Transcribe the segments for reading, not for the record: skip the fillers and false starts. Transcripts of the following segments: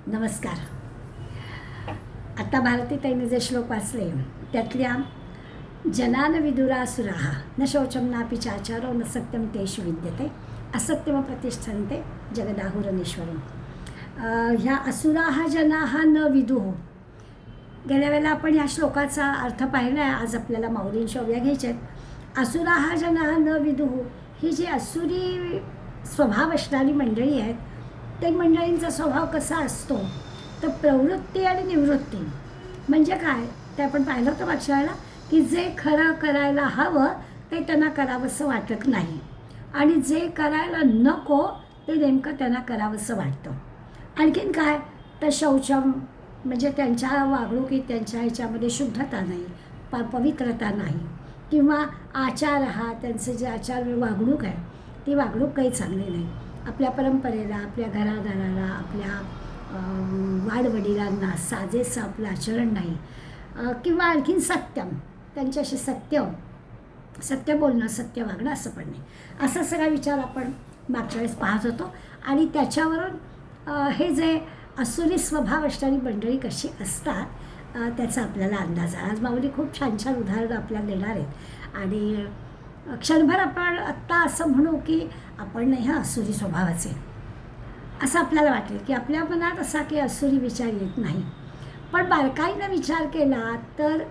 नमस्कार. आता भारतीताईने जे श्लोक वाचले त्यातल्या जनान विदुरासुराः न शौचं नापि चाचारो न सत्यम तेषु विद्यते असत्यम प्रतिष्ठन्ते जगदाहुरनीश्वरम. ह्या असुराः जनाः न विदुः. गेल्या वेळेला आपण ह्या श्लोकाचा अर्थ पाहिला आहे. आज आपल्याला माऊलींच्या ओव्या घ्यायच्या आहेत. असुराः जनाः न विदुः ही जी असुरी स्वभाव असणारी मंडळी आहेत, ते मंडळींचा स्वभाव कसा असतो तर प्रवृत्ती आणि निवृत्ती. म्हणजे काय ते आपण पाहिलं होतं मागच्या वेळेला की जे खरं करायला हवं ते त्यांना करावंसं वाटत नाही आणि जे करायला नको ते नेमकं त्यांना करावंसं वाटतं. आणखीन काय तर शौचम म्हणजे त्यांच्या वागणुकीत त्यांच्या ह्याच्यामध्ये शुद्धता नाही, पवित्रता नाही, किंवा आचार हा त्यांचं जे आचार वागणूक आहे ती वागणूक काही चांगली नाही. आपल्या परंपरेला, आपल्या घरादाराला, आपल्या वाडवडिलांना साजेसं आपलं आचरण नाही, किंवा आणखीन सत्यम त्यांच्याशी सत्य बोलणं, सत्य वागणं असं पण नाही. असा सगळा विचार आपण मागच्या वेळेस पाहत होतो आणि त्याच्यावरून हे जे असुरी स्वभाव असणारी मंडळी कशी असतात त्याचा आपल्याला अंदाज आहे. आज माऊली खूप छान छान उदाहरणं आपल्याला देणार आहेत आणि क्षणभर आपण आत्ता असं म्हणू की आपण नाही हा असुरी स्वभावाचे, असं आपल्याला वाटेल की आपल्या मनात असा की असुरी विचार येत नाही. पण बारकाईनं विचार केला तर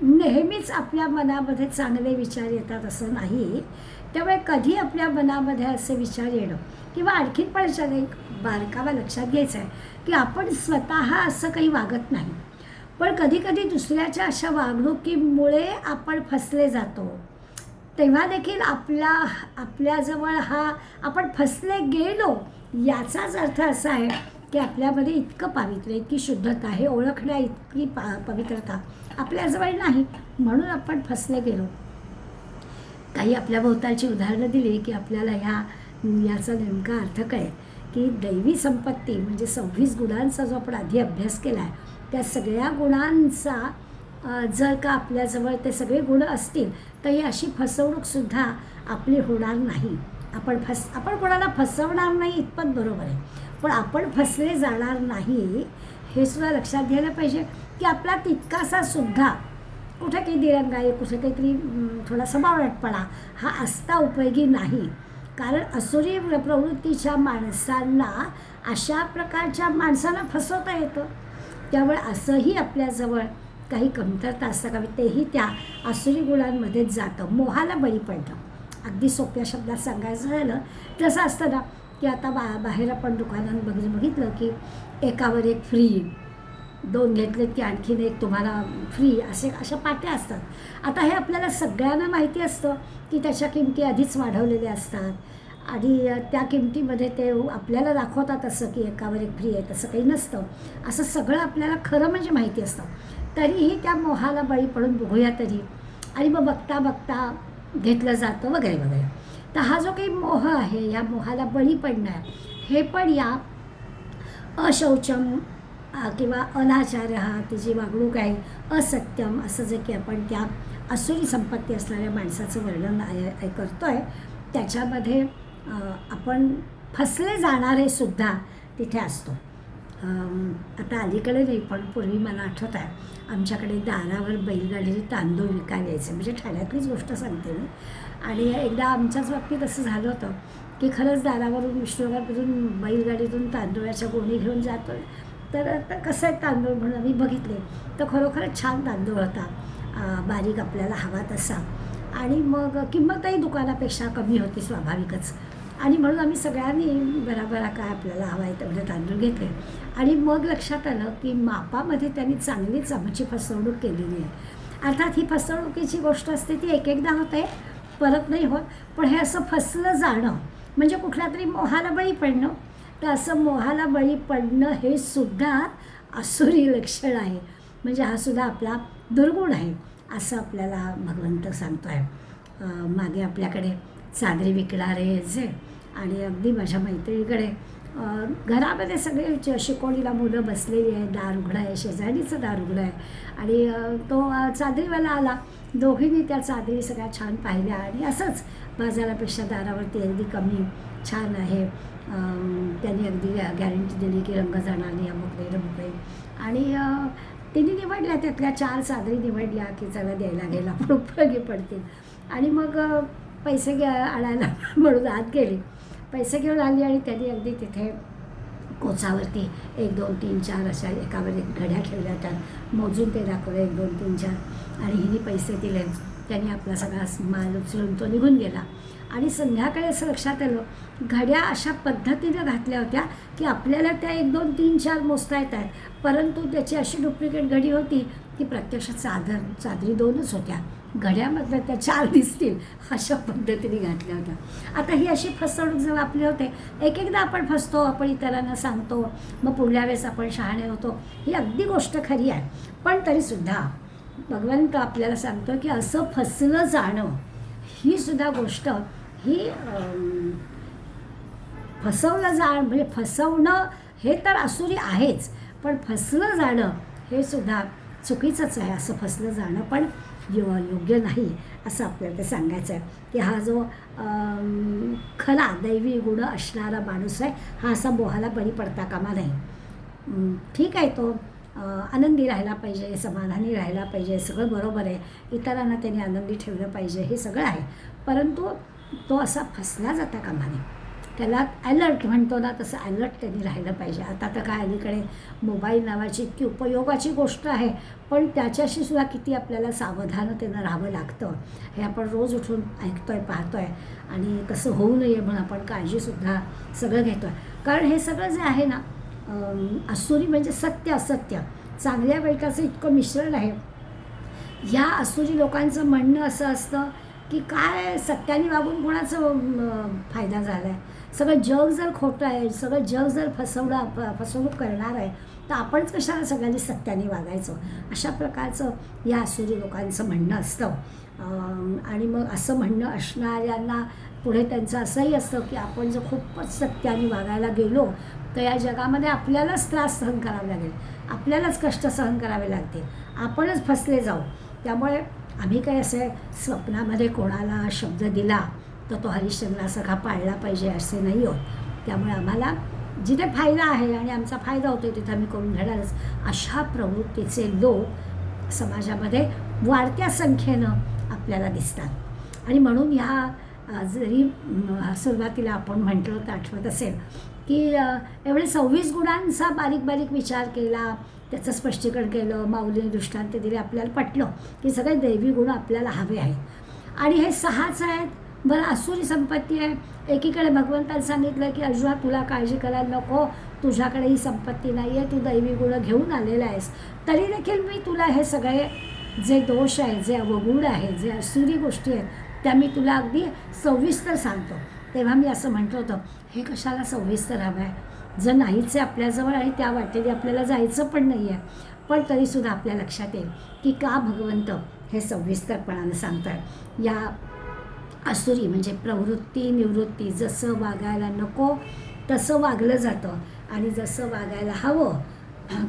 नेहमीच आपल्या मनामध्ये चांगले विचार येतात असं नाही. त्यामुळे कधी आपल्या मनामध्ये असे विचार येणं किंवा आणखीन पण याच्यात एक बारकावा लक्षात घ्यायचा आहे की आपण स्वतः असं काही वागत नाही, पण कधीकधी दुसऱ्याच्या अशा वागणुकीमुळे आपण फसले जातो. तेव्हा देखील आपल्याजवळ हा आपण फसले गेलो याचाच अर्थ असा आहे की आपल्यामध्ये इतकं पावित्र्य, इतकी शुद्धता आहे, ओळखण्या इतकी पवित्रता आपल्याजवळ नाही, म्हणून आपण फसले गेलो. काही आपल्या भोवतालची उदाहरणं दिली की आपल्याला याचा नेमका अर्थ कळेल की दैवी संपत्ती म्हणजे 26 गुणांचा जो आपण आधी अभ्यास केला आहे त्या सगळ्या गुणांचा जर का आपल्याजवळ ते सगळे गुण असतील तर ही अशी फसवणूकसुद्धा आपली होणार नाही. आपण कोणाला फसवणार नाही इतपत बरोबर आहे, पण आपण फसले जाणार नाही हे सुद्धा लक्षात घ्यायला पाहिजे की आपला तितकासा सुद्धा कुठे काही दिरंगाई, कुठे काहीतरी थोडासा बावळटपणा हा असता उपयोगी नाही. कारण असुरी प्रवृत्तीच्या माणसांना अशा प्रकारच्या माणसांना फसवता येतं. त्यामुळे असंही आपल्याजवळ काही कमतरता असता का तेही त्या आसुरी गुणांमध्येच जातं. मोहाला बळी पडणं, अगदी सोप्या शब्दात सांगायचं झालं तर असं असतं ना की आता बाहेर आपण दुकानात बघितलं की एकावर एक फ्री, 2 घेतलेत की आणखीन एक तुम्हाला फ्री, अशा पाट्या असतात. आता हे आपल्याला सगळ्यांना माहिती असतं की त्याच्या किमती आधीच वाढवलेल्या असतात आणि त्या किमतीमध्ये ते आपल्याला दाखवतात असं की एकावर एक फ्री आहे, तसं काही नसतं. असं सगळं आपल्याला खरं म्हणजे माहिती असतं. तरीही त्या मोहाला बळी पडून बघूया तरी, आणि मग बघता बघता घेतलं जातं वगैरे वगैरे. तर हा जो काही मोह आहे, या मोहाला बळी पडणं आहे, हे पण या अशौचम किंवा अनाचार हा तिची वागणूक आहे, असत्यम असं जे की आपण त्या असुरी संपत्ती असणाऱ्या माणसाचं वर्णन करतो आहे त्याच्यामध्ये आपण फसले जाणारे सुद्धा तिथे असतो. आता अलीकडे नाही पण पूर्वी मला आठवत आहे आमच्याकडे दारावर बैलगाडीने तांदूळ विकायला यायचे. म्हणजे ठाण्यातलीच गोष्ट सांगते मी. आणि एकदा आमच्याच बाबतीत असं झालं होतं की खरंच दारावरून विष्णुनगरमधून बैलगाडीतून तांदूळाच्या गोणी घेऊन जातो तर कसं आहे तांदूळ म्हणून आम्ही बघितले तर खरोखरच छान तांदूळ होता, बारीक आपल्याला हवा तसा, आणि मग किंमतही दुकानापेक्षा कमी होती स्वाभाविकच. आणि म्हणून आम्ही सगळ्यांनी बराबरा काय आपल्याला हवा आहे तेवढे तांदूळ घेतले. आणि मग लक्षात आलं की मापामध्ये त्यांनी चांगलीच आमची फसवणूक केलेली आहे. अर्थात ही फसवणुकीची गोष्ट असते ती एकदा होते, परत नाही होत. पण हे असं फसलं जाणं म्हणजे कुठल्या तरी मोहाला बळी पडणं, तर असं मोहाला बळी पडणं हे सुद्धा असुरी लक्षण आहे. म्हणजे हा सुद्धा आपला दुर्गुण आहे असं आपल्याला भगवंत सांगतो आहे. मागे आपल्याकडे चादरी विकणारे जे, आणि अगदी माझ्या मैत्रिणीकडे घरामध्ये सगळे शिकवणीला मुलं बसलेली आहे, दार उघडं आहे, शेजारीचं दार उघडं आहे आणि तो चादरीवाला आला. दोघींनी त्या चादरी सगळ्या छान पाहिल्या आणि असंच बाजारापेक्षा दारावरती अगदी कमी छान आहे त्यांनी अगदी गॅरंटी दिली की रंग जाणार नाही, अमुक नाही तमुक नाही. आणि तिने निवडल्या, त्यातल्या 4 चादरी निवडल्या की चला द्यायला गेला पण उपयोगी पडतील. आणि मग पैसे आणायला म्हणून आत गेली, पैसे घेऊन आली आणि त्यांनी अगदी तिथे कोचावरती 1 2 3 4 अशा एकावर एक घड्या ठेवल्या, त्यात मोजून ते दाखवलं 1 2 3 4 आणि हिने पैसे दिले. त्यांनी आपला सगळा माल उचलून तो निघून गेला. आणि संध्याकाळी असं लक्षात आलं, घड्या अशा पद्धतीनं घातल्या होत्या की आपल्याला त्या 1 2 3 4 मोजता येत आहेत, परंतु त्याची अशी डुप्लिकेट घडी होती की प्रत्यक्षात चादरी 2च होत्या, घड्यामधल्या त्या 4 दिसतील अशा पद्धतीने घातल्या होत्या. आता ही अशी फसवणूक जेव्हा आपली होते, एकदा आपण फसतो, आपण इतरांना सांगतो, मग पुढल्या वेळेस आपण शहाणे होतो. ही अगदी गोष्ट खरी आहे, पण तरीसुद्धा भगवंत आपल्याला सांगतो की असं फसलं जाणं ही सुद्धा गोष्ट, ही फसवलं जाणं म्हणजे फसवणं हे तर आसुरी आहेच, पण फसलं जाणं हे सुद्धा चुकीचंच आहे. असं फसलं जाणं पण योग्य नाही असं आपल्याला ते सांगायचं आहे की हा जो खरा दैवी गुण असणारा माणूस आहे, हा असा मोहाला बळी पडता कामा नाही. ठीक आहे, तो आनंदी राहायला पाहिजे, समाधानी राहायला पाहिजे, सगळं बरोबर आहे, इतरांना त्यांनी आनंदी ठेवलं पाहिजे, हे सगळं आहे, परंतु तो असा फसला जाता कामा नये. त्याला ॲलर्ट म्हणतो ना, तसं ॲलर्ट त्यांनी राहिलं पाहिजे. आता तर काय अलीकडे मोबाईल नावाची इतकी उपयोगाची गोष्ट आहे, पण त्याच्याशी सुद्धा किती आपल्याला सावधानतेनं राहावं लागतं, हे आपण रोज उठून ऐकतो आहे, पाहतो आहे. आणि तसं होऊ नये म्हणून आपण काळजीसुद्धा सगळं घेतो आहे. कारण हे सगळं जे आहे ना, आसुरी म्हणजे सत्य असत्य, चांगल्या वाईटाचं इतकं मिश्रण आहे. ह्या आसुरी लोकांचं म्हणणं असं असतं की काय सत्याने वागून कोणाचं फायदा झाला आहे, सगळं जग जर खोटं आहे, सगळं जग जर फसवणूक करणार आहे, तर आपणच कशाला सगळ्यांनी सत्याने वागायचं, अशा प्रकारचं या आसुरी लोकांचं म्हणणं असतं. आणि मग असं म्हणणं असणाऱ्यांना पुढे त्यांचं असंही असतं की आपण जर खूपच सत्याने वागायला गेलो तर या जगामध्ये आपल्यालाच त्रास सहन करावा लागेल, आपल्यालाच कष्ट सहन करावे लागतील, आपणच फसले जाऊ. त्यामुळे आम्ही काही असे स्वप्नामध्ये कोणाला शब्द दिला तर तो हरिश्चंद्रासारखा पाळला पाहिजे असे नाही होत. त्यामुळे आम्हाला जिथे फायदा आहे आणि आमचा फायदा होतो तिथे आम्ही करून घेणारच. अशा प्रवृत्तीचे लोक समाजामध्ये वाढत्या संख्येनं आपल्याला दिसतात. आणि म्हणून ह्या जरी सुरुवातीला आपण म्हटलं तर आठवत असेल की एवढे 26 गुणांचा बारीक बारीक विचार केला, त्याचं स्पष्टीकरण केलं, माऊलीने दृष्टांत दिले, आपल्याला पटलं की सगळे दैवी गुण आपल्याला हवे आहेत. आणि हे 6च आहेत. बरं, आसुरी संपत्ती आहे. एकीकडे भगवंताने सांगितलं की अर्जुना तुला काळजी करायला नको, तुझ्याकडे ही संपत्ती नाही आहे, तू दैवी गुण घेऊन आलेला आहेस, तरी देखील मी तुला हे सगळे जे दोष आहे, जे अवगुण आहे, जे आसुरी गोष्टी आहेत, त्या मी तुला अगदी सविस्तर सांगतो. तेव्हा मी असं म्हटलं होतं, हे कशाला सविस्तर हवं आहे, जर नाहीच आहे आपल्याजवळ आणि त्या वाटेने आपल्याला जायचं पण नाही आहे, पण तरीसुद्धा आपल्या लक्षात येईल की का भगवंत हे सविस्तरपणानं सांगतात. या आसुरी म्हणजे प्रवृत्ती निवृत्ती, जसं वागायला नको तसं वागलं जातं आणि जसं वागायला हवं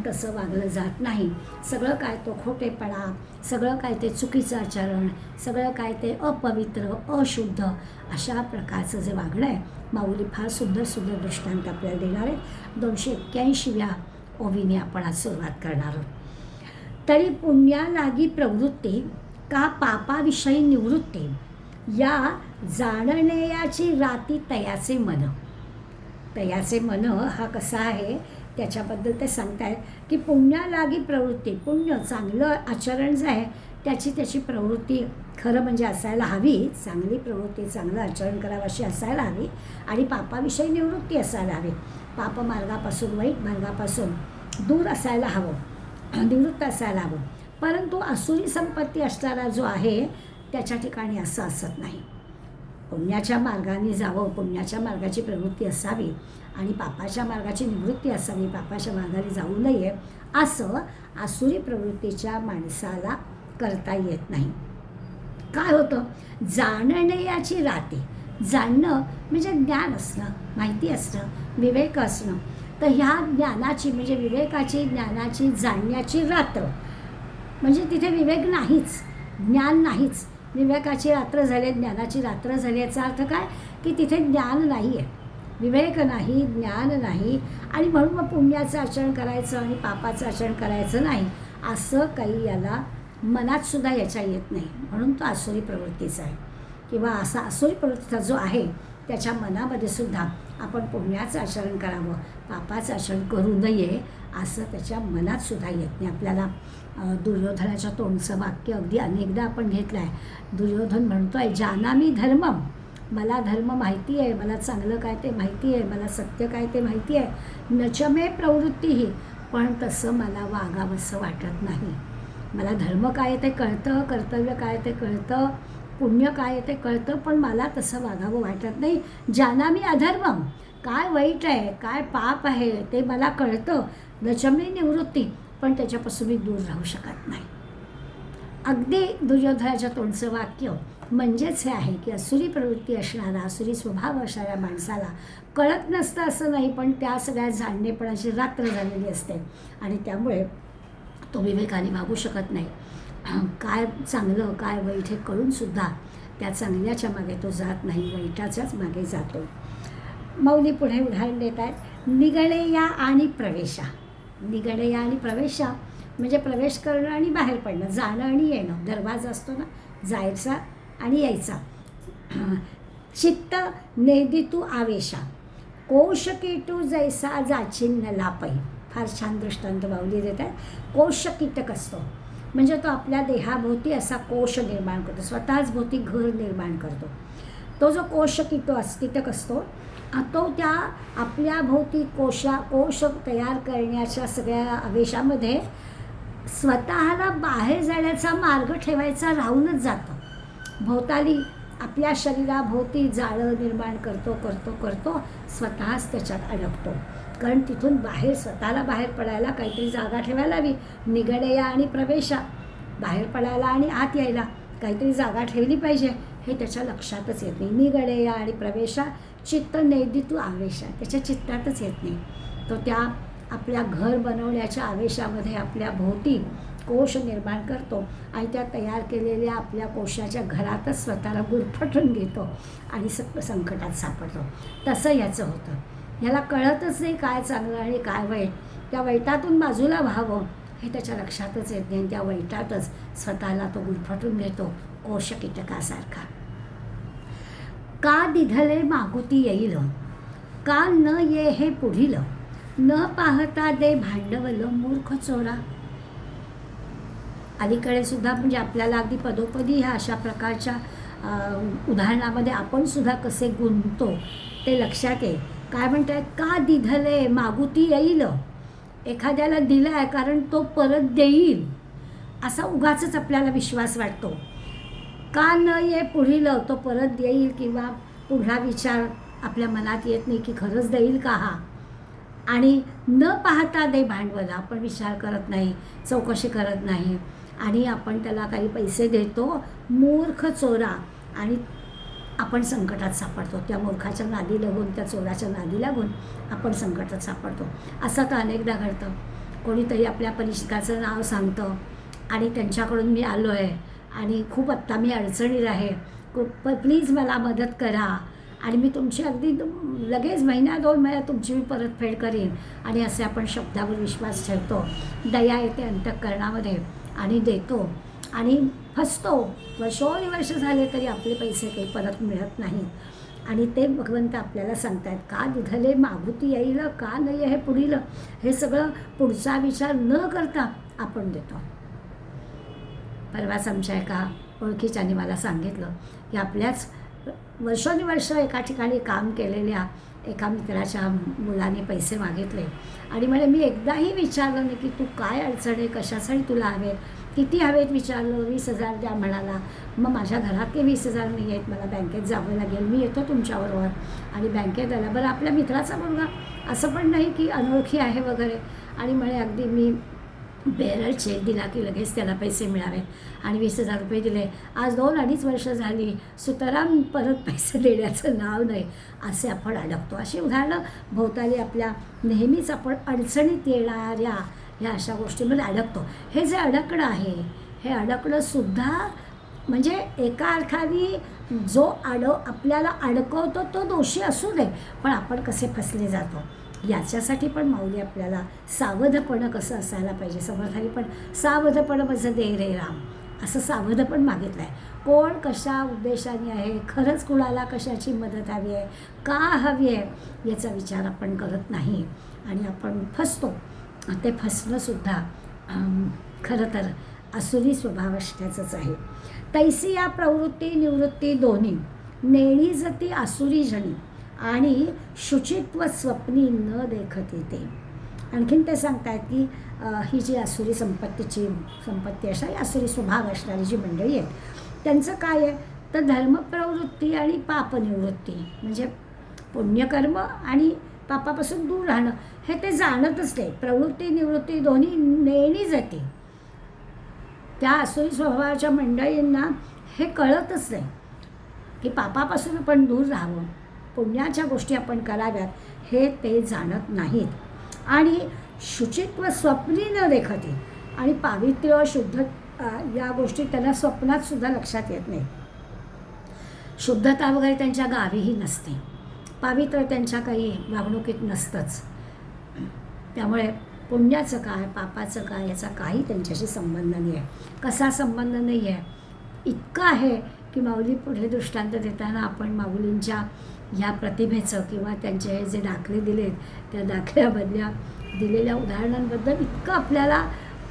तसं वागलं जात नाही. सगळं काय तो खोटेपणा, सगळं काय ते चुकीचं आचरण, सगळं काय ते अपवित्र अशुद्ध, अशा प्रकारचं जे वागणं आहे, माऊली फार सुंदर सुंदर दृष्टांत आपल्याला देणार आहे. 281व्या ओवीने आपण आज सुरुवात करणार आहोत. तरी पुण्यालागी प्रवृत्ती का पापाविषयी निवृत्ती, या जाणण्याची राती तयाचे मन. तयाचे मन हा कसा आहे त्याच्याबद्दल ते सांगतायत की पुण्यालागी प्रवृत्ती, पुण्य चांगलं आचरण जे आहे त्याची प्रवृत्ती खरं म्हणजे असायला हवी, चांगली प्रवृत्ती, चांगलं आचरण करावं अशी असायला हवी, आणि पापाविषयी निवृत्ती असायला हवी. पापमार्गापासून, वाईट मार्गापासून दूर असायला हवं, निवृत्त असायला हवं. परंतु आसुरी संपत्ती असणारा जो आहे त्याच्या ठिकाणी असं असत नाही. पुण्याच्या मार्गाने जावं, पुण्याच्या मार्गाची प्रवृत्ती असावी आणि पापाच्या मार्गाची निवृत्ती असावी, पापाच्या मार्गाने जाऊ नये, असं आसुरी प्रवृत्तीच्या माणसाला करता येत नाही. काय होतं, जाणण्याची राती, जाणणं म्हणजे ज्ञान असणं, माहिती असणं, विवेक असणं. तर ह्या ज्ञानाची म्हणजे विवेकाची, ज्ञानाची, जाणण्याची रात्र म्हणजे तिथे विवेक नाहीच, ज्ञान नाहीच. विवेकाची रात्र झाली, ज्ञानाची रात्र झाली, याचा अर्थ काय की तिथे ज्ञान नाही आहे. विवेक नाही, ज्ञान नाही, आणि म्हणून मग पुण्याचं आचरण करायचं आणि पापाचं आचरण करायचं नाही, असं काही याला मनातसुद्धा याच्या येत नाही. म्हणून तो आसुरी प्रवृत्तीचा आहे. किंवा असा आसुरी प्रवृत्तीचा जो आहे त्याच्या मनामध्ये सुद्धा आपण पुण्याचं आचरण करावं, पापाचं आचरण करू नये, असं त्याच्या मनातसुद्धा येत नाही. आपल्याला दुर्योधनाच्या तोंडचं वाक्य अगदी अनेकदा आपण घेतलं आहे. दुर्योधन म्हणतो आहे, जानामी धर्मम, मला धर्म माहिती आहे, मला चांगलं काय ते माहिती आहे, मला सत्य काय ते माहिती आहे, नचमे प्रवृत्तीही, पण तसं मला वागावंसं वाटत नाही. मला धर्म काय ते कळतं, कर्तव्य काय ते कळतं, पुण्य काय ते कळतं, पण मला तसं वागावं वाटत नाही. जानामी अधर्मम, काय वाईट आहे, काय पाप आहे ते मला कळतं. नचमे निवृत्ती, पण त्याच्यापासून मी दूर राहू शकत नाही. अगदी दुर्योधनाच्या तोंडचं वाक्य म्हणजेच हे आहे की आसुरी प्रवृत्ती असणारा, आसुरी स्वभाव असणाऱ्या माणसाला कळत नसतं असं नाही, पण त्या सगळ्या जाणणेपणाची रात्र झालेली असते आणि त्यामुळे तो विवेकाने वागू शकत नाही. काय चांगलं काय वाईट हे कळूनसुद्धा त्या चांगल्याच्या मागे तो जात नाही, वाईटाच्याच मागे जातो. मौली पुढे उदाहरण देत आहेत, निगडया आणि प्रवेशा. निगडया आणि प्रवेशा म्हणजे प्रवेश करणं आणि बाहेर पडणं, जाणं आणि येणं. दरवाजा असतो ना, जायचा आणि यायचा. चित्त नेदितू आवेशा, कोशकीटू जैसा जाचिन्ह लापै. फार छान दृष्टांत माऊली देत आहेत. कोश कीटक असतो म्हणजे तो आपल्या देहाभोवती असा कोश निर्माण करतो, स्वतःच भोवती घर निर्माण करतो. तो जो कोश कीटक असतो तो त्या आपल्या भोवती कोश तयार करण्याच्या सगळ्या आवेशामध्ये स्वतःला बाहेर जाण्याचा मार्ग ठेवायचा राहूनच जातो. भोवताली आपल्या शरीराभोवती जाळं निर्माण करतो स्वतःच त्याच्यात अडकतो. कारण तिथून बाहेर स्वतःला बाहेर पडायला काहीतरी जागा ठेवायला हवी. निगडया आणि प्रवेशा, बाहेर पडायला आणि आत यायला काहीतरी जागा ठेवली पाहिजे, हे त्याच्या लक्षातच येत नाही. निगडया आणि प्रवेशा चित्त नेदितू आवेशा, त्याच्या चित्तातच येत नाही. तो त्या आपल्या घर बनवण्याच्या आवेशामध्ये आपल्या भोवती कोश निर्माण करतो आणि त्या तयार केलेल्या आपल्या कोशाच्या घरातच स्वतःला गुरफटून घेतो आणि संकटात सापडतो. तसं याचं होतं. ह्याला कळतच नाही काय चांगलं आणि काय वाईट. त्या वाईटातून बाजूला व्हावं हे त्याच्या लक्षातच येत नाही आणि त्या वाईटातच स्वतःला तो गुरफटून घेतो कोश कीटकासारखा. का दिधले मागुती येईल, का न ये हे पुढील, न पाहता दे भांडवल मूर्ख चोरा. अलीकडे सुद्धा म्हणजे आपल्याला अगदी पदोपदी ह्या अशा प्रकारच्या उदाहरणामध्ये आपण सुद्धा कसे गुंततो ते लक्षात येईल. काय म्हणतात, का दिधले मागुती येईल, एखाद्याला दिलं आहे कारण तो परत देईल असा उगाचच आपल्याला विश्वास वाटतो. का न ये पुढील, तो परत देईल किंवा पुढला विचार आपल्या मनात येत नाही की खरंच देईल का हा. आणि न पाहता दे भांडवल, आपण विचार करत नाही, चौकशी करत नाही आणि आपण त्याला काही पैसे देतो. मूर्ख चोरा, आणि आपण संकटात सापडतो. त्या मूर्खाच्या नादी लागून, त्या चोराच्या नादी लागून आपण संकटात सापडतो. असं तर अनेकदा घडतं. कोणीतरी आपल्या परिचिताचं नाव सांगतं आणि त्यांच्याकडून मी आलो आहे आणि खूप आत्ता मी अडचणीत आहे, प्लीज मला मदत करा आणि मी तुमची अगदी लगेच महिना 2 महिन्यात तुमची मी परतफेड करीन. आणि असे आपण शब्दावर विश्वास ठेवतो, दया येते अंतःकरणामध्ये आणि देतो आणि फसतो. वर्षोनिवर्ष झाले तरी आपले पैसे काही परत मिळत नाहीत. आणि ते भगवंत आपल्याला सांगतात, का दिधले मागुती येईल, का नाही हे पुढील, हे सगळं पुढचा विचार न करता आपण देतो. परवाच आमच्या एका ओळखीच्याने मला सांगितलं की आपल्याच वर्षोनिवर्ष एका ठिकाणी काम केलेल्या एका मित्राच्या मुलाने पैसे मागितले आणि म्हणे मी एकदाही विचारलं नाही की तू काय अडचण आहे, कशासाठी तुला हवे, किती हवेत विचारलं. 20,000 द्या म्हणाला. मग माझ्या घरात ते 20,000 नाही आहेत, मला बँकेत जावं लागेल, मी येतो तुमच्याबरोबर. आणि बँकेत आला. बरं आपल्या मित्राचा मुलगा, असं पण नाही की अनोळखी आहे वगैरे. आणि म्हणे अगदी मी बेरळ चेक दिला की लगेच त्याला पैसे मिळावे आणि 20,000 रुपये दिले. आज 2-2.5 वर्ष झाली, सुतराम परत पैसे देण्याचं नाव नाही. असे आपण अडकतो. अशी उदाहरणं भोवताली आपल्या नेहमीच आपण अडचणीत येणाऱ्या ह्या अशा गोष्टींमध्ये अडकतो. हे जे अडकणं आहे, हे अडकणंसुद्धा म्हणजे एका अर्थाने जो आपल्याला अडकवतो तो दोषी असू दे, पण आपण कसे फसले जातो याच्यासाठी पण माऊली आपल्याला सावधपणं कसं असायला पाहिजे. समर्थांनी पण सावधपणं माझं दे रे राम असं सावधपण मागितलं आहे. कोण कशा उद्देशाने आहे, खरंच कुणाला कशाची मदत हवी आहे, का हवी आहे याचा विचार आपण करत नाही आणि आपण फसतो. ते फसणंसुद्धा खरं तर आसुरी स्वभाव असण्याचंच आहे. तैसी या प्रवृत्ती निवृत्ती दोन्ही नेणी जती आसुरी जणी आणि शुचित्व स्वप्नी न देखते ते. आणखीन ते सांगतायत की ही जी आसुरी संपत्ती अशा आसुरी स्वभाव असणारी जी मंडळी आहेत त्यांचं काय आहे तर धर्मप्रवृत्ती आणि पापनिवृत्ती म्हणजे पुण्यकर्म आणि पापापासून दूर राहणं हे ते जाणतच नाही. प्रवृत्ती निवृत्ती दोन्ही नेणी जाते. त्या आसुरी स्वभावाच्या मंडळींना हे कळतच नाही की पापापासून आपण दूर राहावं, पुण्याच्या गोष्टी आपण कराव्यात हे ते जाणत नाहीत. आणि शुचित्व स्वप्नी न देखते आणि पावित्र्य शुद्ध या गोष्टी त्यांना स्वप्नात सुद्धा लक्षात येत नाही. शुद्धता वगैरे त्यांच्या गावीही नसते, पावित्र्य त्यांच्या काही वागणुकीत नसतंच. त्यामुळे पुण्याचं काय पापाचं काय याचा काही त्यांच्याशी संबंध नाही आहे. कसा संबंध नाही आहे इतकं आहे की माऊली पुढे दृष्टांत देताना आपण माऊलींच्या ह्या प्रतिभेचं किंवा त्यांचे हे जे दाखले दिलेत त्या दाखल्याबद्दल्या दिलेल्या उदाहरणांबद्दल इतकं आपल्याला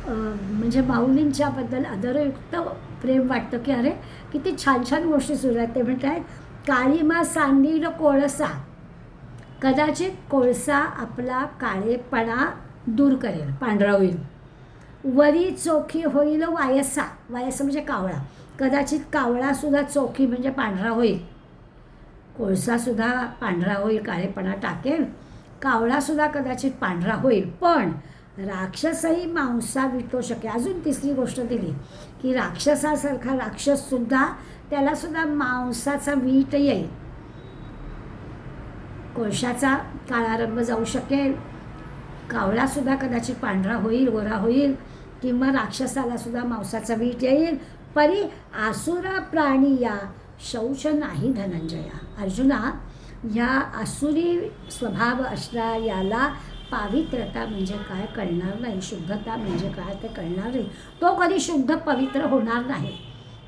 म्हणजे माऊलींच्याबद्दल आदरयुक्त प्रेम वाटतं की अरे किती छान छान गोष्टी सुरू आहेत. ते म्हणत आहेत काळीमा सांडील कोळसा कदाचित कोळसा आपला काळेपणा दूर करेल, पांढरा होईल. वरी चोखी होईल वायसा म्हणजे कावळा, कदाचित कावळासुद्धा चोखी म्हणजे पांढरा होईल. कोळसासुद्धा पांढरा होईल, काळेपणा टाकेल. कावळासुद्धा कदाचित पांढरा होईल, पण राक्षसही मांसा विटो शकेल. अजून तिसरी गोष्ट दिली की राक्षसासारखा राक्षससुद्धा त्यालासुद्धा मांसाचा वीट येईल. कोळशाचा काळा रंग जाऊ शकेल, कावळासुद्धा कदाचित पांढरा होईल, गोरा होईल, किंवा राक्षसालासुद्धा मांसाचा वीट येईल. परी आसुरा प्राणी या शौच नाही धनंजया. अर्जुना, ह्या आसुरी स्वभाव असणा याला पावित्रता म्हणजे काय कळणार नाही, शुद्धता म्हणजे काय ते कळणार नाही. तो कधी शुद्ध पवित्र होणार नाही.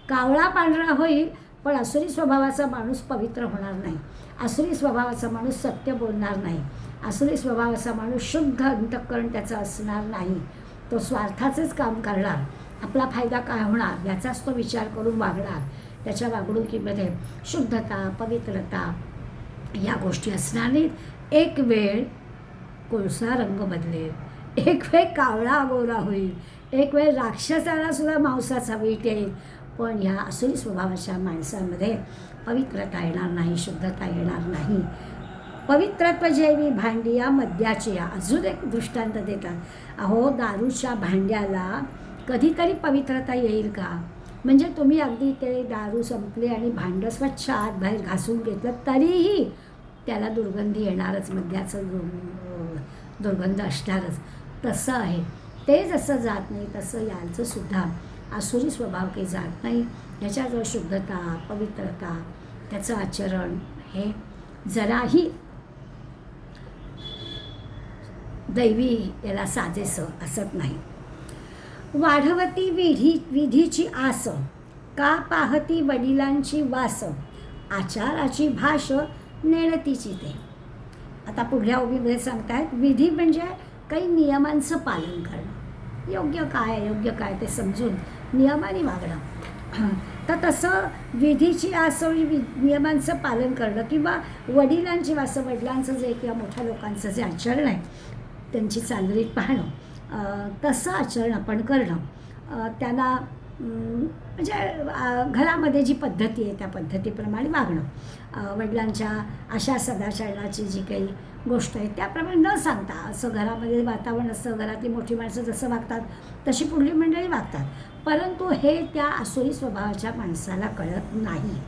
कावळा पांढरा होईल पण आसुरी स्वभावाचा माणूस पवित्र होणार नाही. आसुरी स्वभावाचा माणूस सत्य बोलणार नाही. आसुरी स्वभावाचा माणूस शुद्ध अंतःकरण त्याचं असणार नाही. तो स्वार्थाचंच काम करणार, आपला फायदा काय होणार याचाच तो विचार करून वागणार. त्याच्या वागणुकीमध्ये शुद्धता पवित्रता या गोष्टी असणार नाहीत. एक वेळ कोळसा रंग बदलेल, एक वेळ कावळा गोरा होईल, एक वेळ राक्षसालासुद्धा मांसाचा वीट येईल, पण ह्या आसुरी स्वभावाच्या माणसांमध्ये पवित्रता येणार नाही, शुद्धता येणार नाही. पवित्रत्व जेवी भांडिया मद्याची या. अजून एक दृष्टांत देतात. अहो, दारूच्या भांड्याला कधीतरी पवित्रता येईल का? म्हणजे तुम्ही अगदी ते दारू संपले आणि भांडं स्वच्छ आत बाहेर घासून घेतलं तरीही त्याला दुर्गंधी येणारच, मद्याचं दुर्गंध असणारच. तसं आहे. ते जसं जात नाही तसं यांचं सुद्धा आसुरी स्वभाव काही जात नाही. ह्याच्याजवळ शुद्धता पवित्रता त्याचं आचरण हे जराही दैवी याला साजेसं असत नाही. वाढवती विधीची आस का पाहती वडिलांची वास आचाराची भाष नेणतीची ते. आता पुढल्या ओबीमध्ये सांगतायत विधी म्हणजे काही नियमांचं पालन करणं, योग्य काय अयोग्य काय ते समजून नियमाने वागणं. तर तसं विधीची आस नियमांचं पालन करणं किंवा वडिलांची वास वडिलांचं जे किंवा मोठ्या लोकांचं जे आचरण आहे त्यांची चालरीत पाहणं, तसं आचरण आपण करणं. त्यांना म्हणजे घरामध्ये जी पद्धती आहे त्या पद्धतीप्रमाणे वागणं. वडिलांच्या अशा सदाचरणाची जी काही गोष्ट आहे त्याप्रमाणे न सांगता असं घरामध्ये वातावरण असतं, घरातली मोठी माणसं जसं वागतात तशी पुढली मंडळी वागतात, परंतु हे त्या आसुरी स्वभावाच्या माणसाला कळत नाही.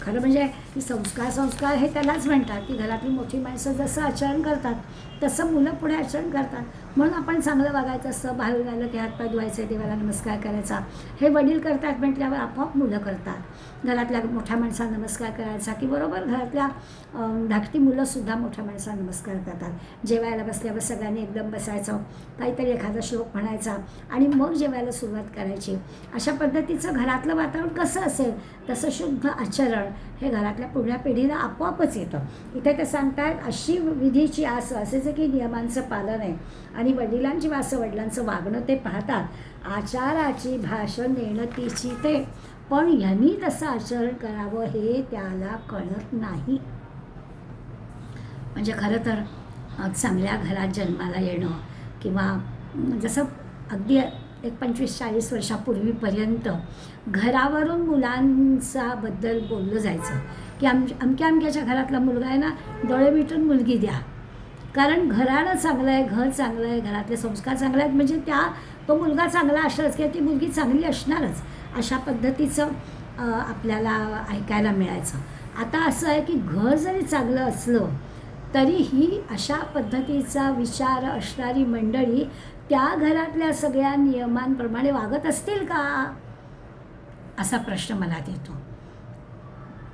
खरं म्हणजे की संस्कार हे त्यालाच म्हणतात की घरातली मोठी माणसं जसं आचरण करतात तसं मुलं पुढे आचरण करतात. म्हणून आपण चांगलं वागायचं असतं, बाहेरून आलं की हातपाय धुवायचे, देवाला नमस्कार करायचा. हे वडील करतात म्हटल्यावर आपोआप मुलं करतात. घरातल्या मोठ्या माणसांना नमस्कार करायचा, की बरोबर घरातल्या धाकटी मुलंसुद्धा मोठ्या माणसांना नमस्कार करतात. जेवायला बसल्यावर सगळ्यांनी एकदम बसायचं, काहीतरी एखादा श्लोक म्हणायचा आणि मग जेवायला सुरुवात करायची. अशा पद्धतीचं घरातलं वातावरण कसं असेल तसं शुद्ध आचरण हे घरातल्या पुढल्या पिढीला आपोआपच येतं. इथे ते सांगतायत अशी विधीची आस असेच की नियमांचं पालन आहे आणि वडिलांची वासं वडिलांचं वागणं ते पाहतात. आचाराची भाषण नेणतीची ते, पण यांनी तसं आचरण करावं हे त्याला कळत नाही. म्हणजे खरं तर चांगल्या घरात जन्माला येणं किंवा जसं अगदी एक 25-40 वर्षापूर्वीपर्यंत घरावरून मुलांचा बद्दल बोललं जायचं की अमक्या अमक्याच्या घरातला मुलगा आहे ना, डोळे मिटून मुलगी द्या. कारण घरानं चांगलं आहे, घर चांगलं आहे, घरातले संस्कार चांगले आहेत म्हणजे तो मुलगा चांगला असणारच किंवा ती मुलगी चांगली असणारच. अशा पद्धतीचं आपल्याला ऐकायला मिळायचं. आता असं आहे की घर जरी चांगलं असलं तरीही अशा पद्धतीचा विचार असणारी मंडळी त्या घरातल्या सगळ्या नियमांप्रमाणे वागत असतील का, असा प्रश्न मनात येतो.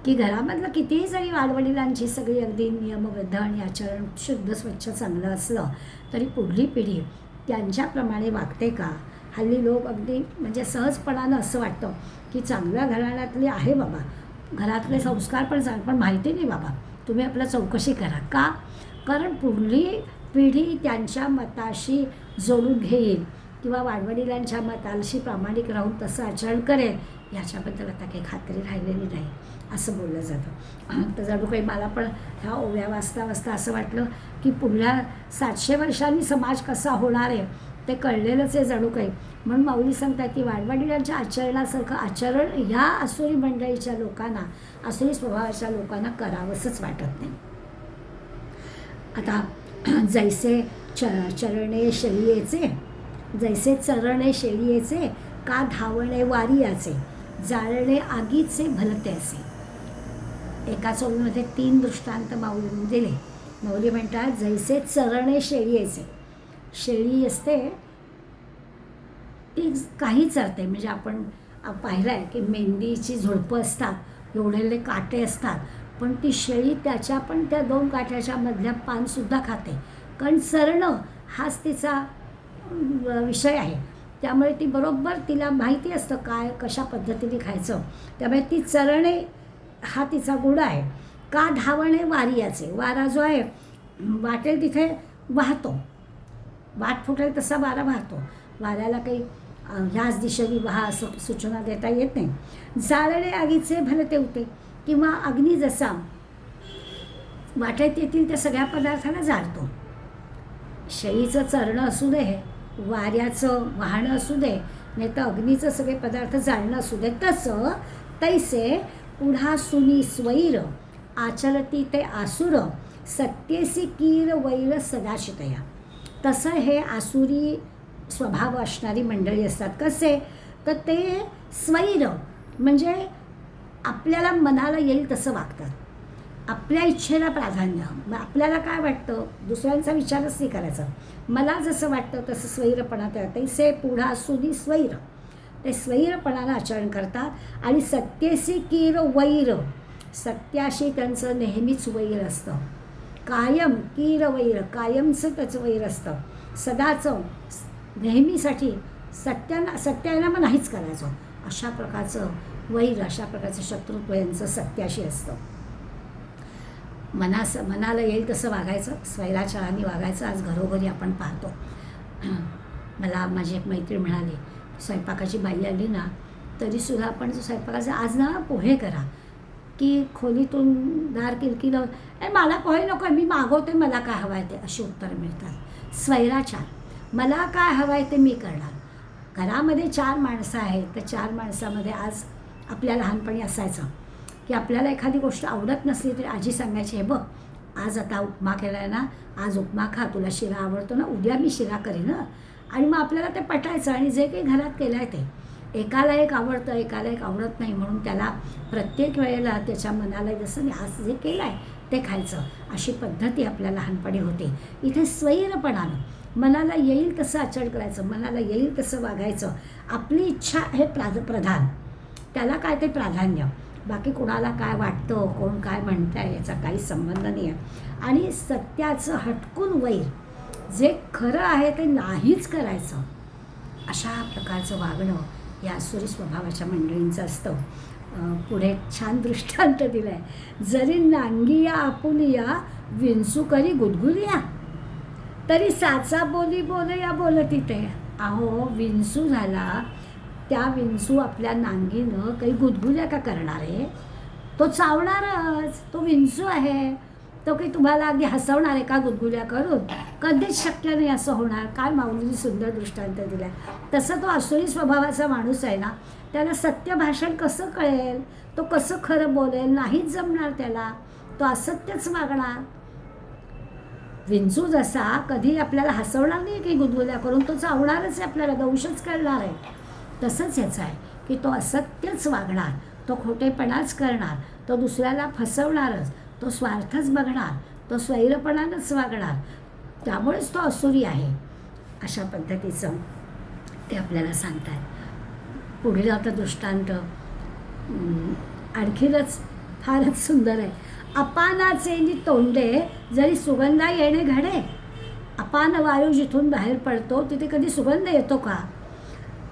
की घरामधलं कितीही जरी वाडवडिलांची सगळी अगदी नियमबद्ध आणि आचरण शुद्ध स्वच्छ चांगलं असलं तरी पुढली पिढी त्यांच्याप्रमाणे वागते का. हल्ली लोक अगदी म्हणजे सहजपणानं असं वाटतं की चांगल्या घराण्यातली आहे बाबा, घरातले संस्कार पण माहिती नाही बाबा, तुम्ही आपलं चौकशी करा. का? कारण पुढली पिढी त्यांच्या मताशी जोडून घेईल किंवा वाडवडिलांच्या मताशी प्रामाणिक राहून तसं आचरण करेल याच्याबद्दल आता काही खात्री राहिलेली नाही असं बोललं जातं. तर जणू काही मला पण ह्या ओव्या वाचता वाचता असं वाटलं की पुढल्या 700 वर्षांनी समाज कसा होणार आहे ते कळलेलंच आहे जणू काही. म्हणून माऊली सांगतात की वाडवडिलांच्या आचरणासारखं आचरण ह्या आसुरी मंडळीच्या लोकांना, आसुरी स्वभावाच्या लोकांना करावंसंच वाटत नाही. आता जैसे चरणे शेळीयेचे, जैसे चरणे शेळीयेचे का धावणे वारियाचे, जाळणे आगीचे भलत्याचे. एका ओवीमध्ये 3 दृष्टांत माऊलीने दिले. माऊली म्हणतात जैसे चरणे शेळीयेचे, शेळी असते ती काही चरते. म्हणजे आपण पाहिलं आहे की मेंढीची झुडपं असतात, एवढेले काटे असतात, पण ती शेळी त्या 2 काट्याच्या मधल्या पानसुद्धा खाते. कारण चरणं हाच तिचा विषय आहे. त्यामुळे ती बरोबर तिला माहिती असतं काय कशा पद्धतीने खायचं. त्यामुळे ती चरणे हा तिचा गुण आहे. का धावणे वारियाचे, वारा जो आहे वाटेल तिथे वाहतो, वाट फुटेल तसा वारा वाहतो. वाऱ्याला काही ह्याच दिशेने वाहा असं सूचना देता येत नाही. जाळणे आगीचे भलते होते, किंवा अग्नी जसा वाटेत येतील त्या सगळ्या पदार्थांना जाळतो. शेळीचं चरणं असू दे, वाऱ्याचं वाहणं असू दे, नाही तर अग्नीचं सगळे पदार्थ जाळणं असू दे, तसं तैसे पुढा सुनी स्वैर आचरती ते आसुर सत्येसी कीर वैर सदाशितया. तसं हे आसुरी स्वभाव असणारी मंडळी असतात. कसे तर ते स्वैर म्हणजे आपल्याला मनाला येईल तसं वागतात, आपल्या इच्छेला प्राधान्य. मग आपल्याला काय वाटतं दुसऱ्यांचा विचारच नाही करायचा, मला जसं वाटतं तसं स्वैरपणा तैसे पुढा सुनी स्वैर, ते स्वैरपणानं आचरण करतात. आणि सत्येसी कीर वैर, सत्याशी त्यांचं नेहमीच वैर असतं. कायम कीर वैर, कायमचं त्याचं वैर असतं, सदाचं नेहमीसाठी सत्याला मग नाहीच करायचं. अशा प्रकारचं वैर, अशा प्रकारचं शत्रुत्व यांचं सत्याशी असतं. मनाला येईल तसं वागायचं, स्वैराचाराने वागायचं. आज घरोघरी आपण पाहतो. मला माझी एक मैत्रीण म्हणाली स्वयंपाकाची बाई आली ना तरीसुद्धा आपण जो स्वयंपाकाचं आज ना पोहे करा, की खोलीतून दार किलकिलं, मला पोहे नको आहे, मी मागवते, मला काय हवं आहे ते, अशी उत्तरं मिळतात. स्वैराचार, मला काय हवं आहे ते मी करणार. घरामध्ये 4 माणसं आहेत, तर 4 माणसामध्ये आज आपल्या लहानपणी असायचं की आपल्याला एखादी गोष्ट आवडत नसली तरी आजी सांगायची, हे बघ आज आता उपमा केला आहे ना, आज उपमा खा, तुला शिरा आवडतो ना, उद्या मी शिरा करेन ना. आणि मग आपल्याला ते पटायचं. आणि जे काही घरात केलं आहे ते एकाला एक आवडतं, एकाला एक आवडत नाही, म्हणून त्याला प्रत्येक वेळेला त्याच्या मनाला जसं आज जे केलं आहे ते खायचं, अशी पद्धती आपल्या लहानपणी होती. इथे स्वैरपणानं मनाला येईल तसं आचरण करायचं, मनाला येईल तसं वागायचं. आपली इच्छा हे प्रधान, त्याला काय ते प्राधान्य. बाकी कोणाला काय वाटतं, कोण काय म्हणत आहे याचा काही संबंध नाही आहे. आणि सत्याचं हटकून वैर, जे खरं आहे ते नाहीच करायचं, अशा प्रकारचं वागणं या आसुरी स्वभावाच्या मंडळींचं असतं. पुढे छान दृष्टांत दिलं आहे. जरी नांगिया आपुलिया विंचू करी गुदगुलिया, तरी साचा बोली बोलया बोलती ते. अहो, विंचू झाला, त्या विंचू आपल्या नांगीनं काही गुदगुल्या का करणार आहे? तो चावणारच, तो विंचू आहे. तो काही तुम्हाला अगदी हसवणार आहे का गुदगुल्या करून? कधीच शक्य नाही असं होणार. काय माऊलींनी सुंदर दृष्टांत दिला. तसं तो आसुरी स्वभावाचा माणूस आहे ना, त्याला सत्य भाषण कसं कळेल? तो कसं खरं बोलेल? नाहीच जमणार त्याला. तो असत्यच मागणार. विंचू जसा कधी आपल्याला हसवणार नाही की गुदगुल्या करून, तो चावणारच आहे, आपल्याला दंशच करणार आहे. तसंच याचं आहे की तो असत्यच वागणार, तो खोटेपणाच करणार, तो दुसऱ्याला फसवणारच, तो स्वार्थच बघणार, तो स्वैरपणानंच वागणार. त्यामुळेच तो असुरी आहे. अशा पद्धतीचं ते आपल्याला सांगतात. पुढील आता दृष्टांत आणखीनच फारच सुंदर आहे. अपानाचे तोंडे जरी सुगंधा येणे घडे. अपान वायू जिथून बाहेर पडतो तिथे कधी सुगंध येतो का?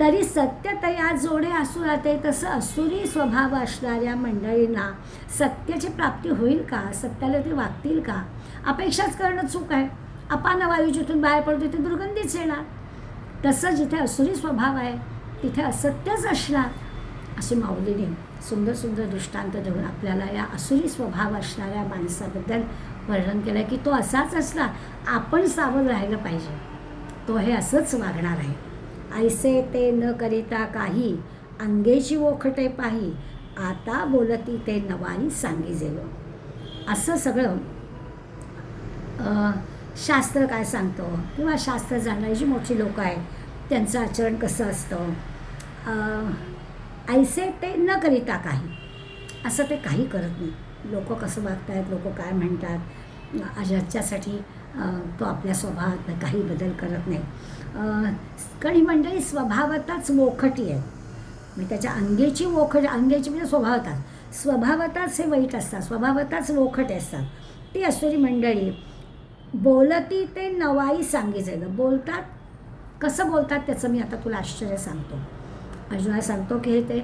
तरी सत्य तया जोडे असुराते. तसं असुरी स्वभाव असणाऱ्या मंडळींना सत्याची प्राप्ती होईल का? सत्याला ते वागतील का? अपेक्षाच करणं चूक आहे. अपान वायू जिथून बाहेर पडतो तिथे दुर्गंधीच येणार. तसं जिथे असुरी स्वभाव आहे तिथे असत्यच असणार. अशी माऊलीने सुंदर सुंदर दृष्टांत देऊन आपल्याला या असुरी स्वभाव असणाऱ्या माणसाबद्दल वर्णन केलं की तो असाच असणार. आपण सावध राहिलं पाहिजे. तो हे असंच वागणार आहे. ऐसे ते न करिता काही, अंगेची ओखटे पाही, आता बोलती ते नवाई सांगिजेलो. असं सगळं शास्त्र काय सांगतो किंवा शास्त्र जाणणारी जी मोठी लोकं आहेत त्यांचं आचरण कसं असतं. ऐसे ते न करिता काही, असं ते काही करत नाही. लोक कसं वागत आहेत, लोक काय म्हणतात, ज्याच्यासाठी तो आपल्या स्वभावात काही बदल करत नाही. कणी मंडळी स्वभावताच मोखटी आहे. म्हणजे त्याच्या अंगेची अंगेची म्हणजे स्वभावताच हे वाईट असतात, स्वभावताच मोखटे असतात. ती असुरी मंडळी बोलती ते नवाई सांगितलेलं बोलतात. कसं बोलतात त्याचं मी आता तुला आश्चर्य सांगतो. अर्जुनाला सांगतो की हे ते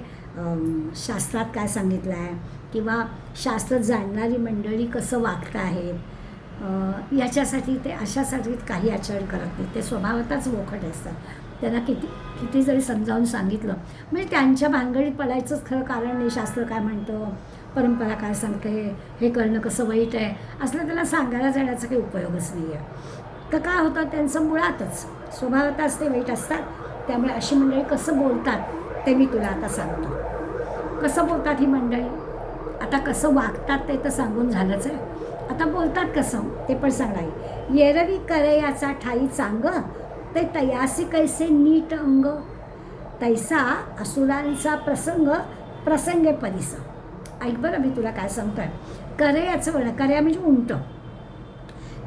शास्त्रात काय सांगितलं आहे किंवा शास्त्र जाणणारी मंडळी कसं वागत आहेत याच्यासाठी ते अशासाठी काही आचरण करत नाही. ते स्वभावतच मोखटे असतात. त्यांना किती जरी समजावून सांगितलं म्हणजे त्यांच्या भानगडीत पडायचंच खरं कारण नाही. शास्त्र काय म्हणतं, परंपरा काय सांगते, हे करणं कसं वाईट आहे असलं त्याला सांगायला जाण्याचा काही उपयोगच नाही आहे. तर काय होतं, त्यांचं मुळातच स्वभावतच ते वाईट असतात. त्यामुळे अशी मंडळी कसं बोलतात ते मी तुला आता सांगतो. कसं बोलतात ही मंडळी, आता कसं वागतात ते तर सांगून झालंच आहे. आता बोलतात कसं ते पण सांगणार. येरवी करे याचा ठाई चांग, ते तयासी कैसे नीट अंग, तैसा असुरांचा प्रसंगे परिस. ऐक बरं मी तुला काय सांगतोय. करे याचं वर्ण, करे म्हणजे उंट.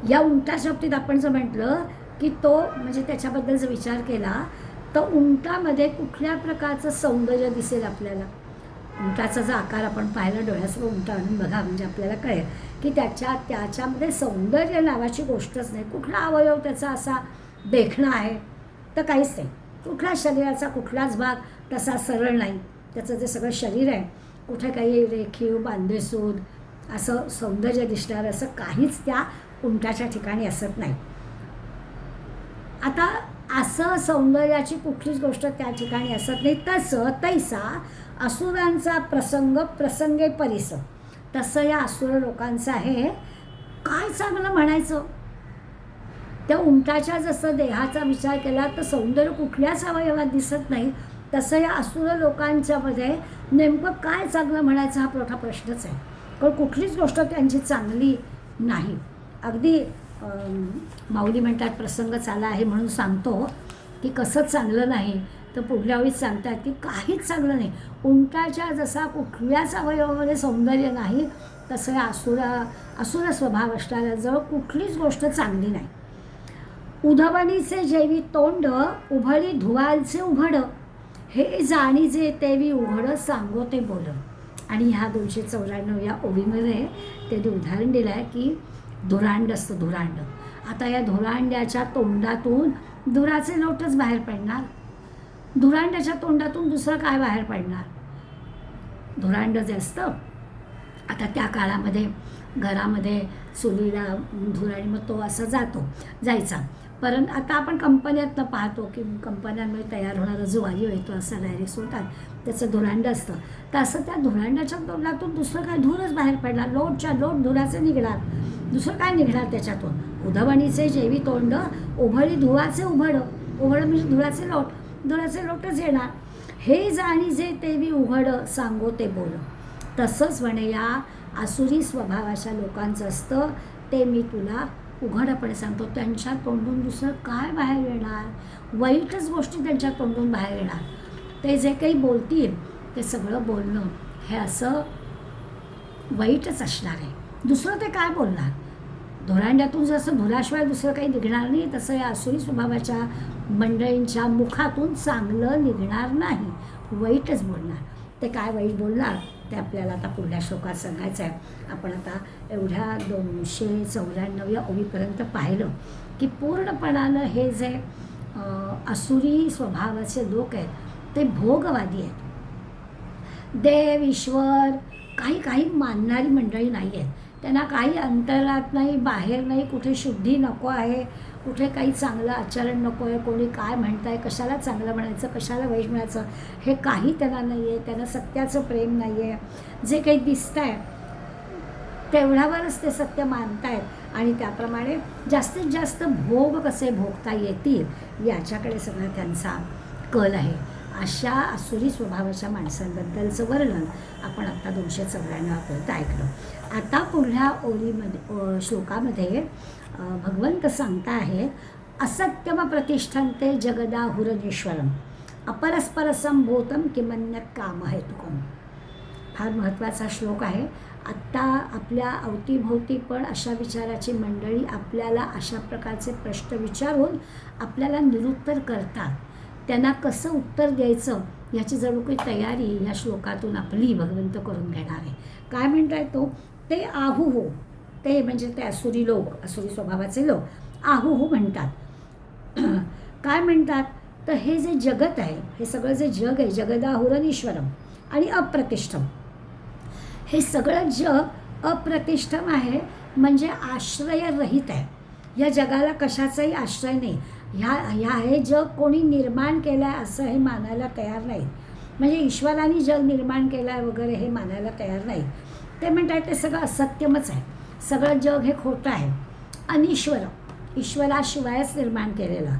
या उंटाच्या बाबतीत आपण जर म्हटलं की तो म्हणजे त्याच्याबद्दल जर विचार केला तर उंटामध्ये कुठल्या प्रकारचं सौंदर्य दिसेल आपल्याला. उंटाचा जो आकार आपण पाहिला डोळ्यासमोर उंट आणून बघा म्हणजे आपल्याला कळेल की त्याच्यामध्ये सौंदर्य नावाची गोष्टच नाही. कुठला अवयव त्याचा असा देखणा आहे तर काहीच नाही. कुठला शरीराचा कुठलाच भाग तसा सरळ नाही. त्याचं जे सगळं शरीर आहे कुठे काही रेखीव बांधेसूद असं सौंदर्य दिसणार असं काहीच त्या उंटाच्या ठिकाणी असत नाही. आता असं सौंदर्याची कुठलीच गोष्ट त्या ठिकाणी असत नाही. तैसा असुरांचा प्रसंगे परिस. तसं या असुर लोकांचं आहे. काय चांगलं म्हणायचं. त्या उंटाच्या जसं देहाचा विचार केला तर सौंदर्य कुठल्याच अवयवात दिसत नाही. तसं या असुर लोकांच्यामध्ये नेमकं काय चांगलं म्हणायचं हा मोठा प्रश्नच आहे. कारण कुठलीच गोष्ट त्यांची चांगली नाही. अगदी माऊली म्हणतात प्रसंग चाला आहे म्हणून सांगतो की कसं चांगलं नाही तर पुढल्या वेळीच सांगतात की काहीच चांगलं नाही. उंटाच्या जसा कुठल्याच अवयवामध्ये सौंदर्य नाही तसं या असुर स्वभाव असणाऱ्याजवळ कुठलीच गोष्ट चांगली नाही. उधवणीचे जेवी तोंड उभळी धुवालचे उघड, हे जाणीजे तेवी उघड सांगो ते बोल. आणि ह्या 294 या ओवीमध्ये त्यांनी उदाहरण दिलं आहे की धुरांड असतं, धुरांड. आता या धुरांड्याच्या तोंडातून धुराचे लोटच बाहेर पडणार. धुरांड्याच्या तोंडातून दुसरं काय बाहेर पडणार? धुरांड जे असतं, आता त्या काळामध्ये घरामध्ये चुलीला धूर आणि मग तो असा जायचा. परंतु आता आपण कंपन्यातनं पाहतो की कंपन्यांमध्ये तयार होणारा जो वायू येतो असा डायरेक्ट सोडतात, त्याचं धुरांड असतं. तर असं त्या धुरांड्याच्या तोंडातून दुसरं काय धूरच बाहेर पडणार, लोटच्या लोट धुराचं निघणार, दुसरं काय निघणार त्याच्यातून? उधवणीचे जेवी तोंड उभळी धुवाचे उघड, उघड म्हणजे धुराचे लोट, धुराचे लोटच येणार. हे जाणी जे तेवी उघड सांगो ते बोल. तसंच म्हणे या आसुरी स्वभावाच्या लोकांचं असतं, ते मी तुला उघडपणे सांगतो. त्यांच्या तोंडून दुसरं काय बाहेर येणार? वाईटच गोष्टी त्यांच्या तोंडून बाहेर येणार. ते जे काही बोलतील ते सगळं बोलणं हे असं वाईटच असणार आहे. दुसरं ते काय बोलणार? धुरांड्यातून जसं धुराशिवाय दुसरं काही निघणार नाही, तसं या आसुरी स्वभावाच्या मंडळींच्या मुखातून चांगलं निघणार नाही, वाईटच बोलणार. ते काय वाईट बोलणार ते आपल्याला आता पुढल्या श्लोकात सांगायचं आहे. आपण आता एवढ्या 294 या ओवीपर्यंत पाहिलं की पूर्णपणानं हे जे आसुरी स्वभावाचे लोक आहेत ते भोगवादी आहेत. देव ईश्वर काही मानणारी मंडळी नाही आहेत. त्यांना काही अंतरात नाही, बाहेर नाही, कुठे शुद्धी नको आहे, कुठे काही चांगलं आचरण नको आहे, कोणी काय म्हणत आहे, कशाला चांगलं म्हणायचं, कशाला वाईट म्हणायचं, हे काही त्यांना नाही आहे. त्यांना सत्याचं प्रेम नाही आहे. जे काही दिसतं आहे तेवढ्यावरच ते सत्य मानत आहेत आणि त्याप्रमाणे जास्तीत जास्त भोग कसे भोगता येतील याच्याकडे सगळा त्यांचा कल आहे. अशा आसुरी स्वभावाच्या माणसांबद्दलचं वर्णन आपण आता 294 पर्यंत ऐकलं. आता पुढल्या श्लोकामध्ये भगवंत सांगता आहे, असत्यम प्रतिष्ठन्ते जगदाहुरनेश्वरम अपरस्परसम भूतम किमन्यत काम हेतुकम. फार महत्त्वाचा श्लोक आहे. आत्ता आपल्या अवतीभोवती पण अशा विचाराची मंडळी आपल्याला अशा प्रकारचे प्रश्न विचारून आपल्याला निरुत्तर करतात. त्यांना कसं उत्तर द्यायचं याची जणू काही तयारी या श्लोकातून आपली भगवंत करून घेणार आहे. काय म्हणताय तो? ते आहुहो, ते म्हणजे ते आसुरी लोक, आसुरी स्वभावाचे लोक आहुहो म्हणतात. काय म्हणतात? तर हे जे जगत आहे, हे सगळं जे जग आहे, जगदाहुरनीश्वरम आणि अप्रतिष्ठम, हे सगळं जग अप्रतिष्ठम आहे म्हणजे आश्रयरहित आहे. या जगाला कशाचाही आश्रय नाही. हे जग कोणी निर्माण केलं आहे असं हे मानायला तयार नाही. म्हणजे ईश्वराने जग निर्माण केलं आहे वगैरे हे मानायला तयार नाही. ते म्हणतात ते सगळं असत्यमच आहे, सगळं जग हे खोटं आहे. अनिश्वर, ईश्वराशिवायच निर्माण केलेलं.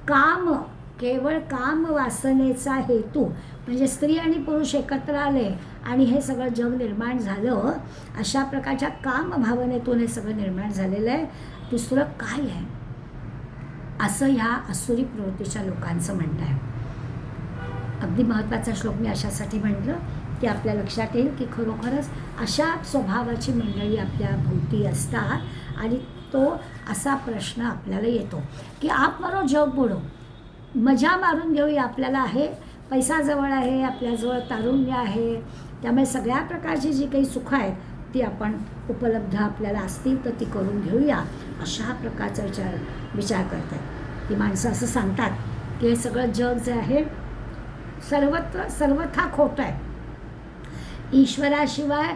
काम, केवळ काम वासनेचा हेतू म्हणजे स्त्री आणि पुरुष एकत्र आले आणि हे सगळं जग निर्माण झालं. अशा प्रकारच्या काम भावनेतून हे सगळं निर्माण झालेलं आहे. दुसरं काय आहे असं ह्या आसुरी प्रवृत्तीच्या लोकांचं म्हणणं आहे. अगदी महत्त्वाचा श्लोक मी अशासाठी म्हटलं की आपल्या लक्षात येईल की खरोखरच अशा स्वभावाची मंडळी आपल्या भोवती असतात. आणि तो असा प्रश्न आपल्याला येतो की आप मारो जग बुडो, मजा मारून घेऊया. आपल्याला आहे, पैसा जवळ आहे, आपल्याजवळ तारुण्य आहे, त्यामुळे सगळ्या प्रकारची जी काही सुखं आहेत ती आपण उपलब्ध आपल्याला असतील तर ती करून घेऊया, अशा प्रकारचा विचार करतात. ती माणसं असं सांगतात की हे सगळं जग जे आहे सर्वथा खोटं आहे. ईश्वराशिवाय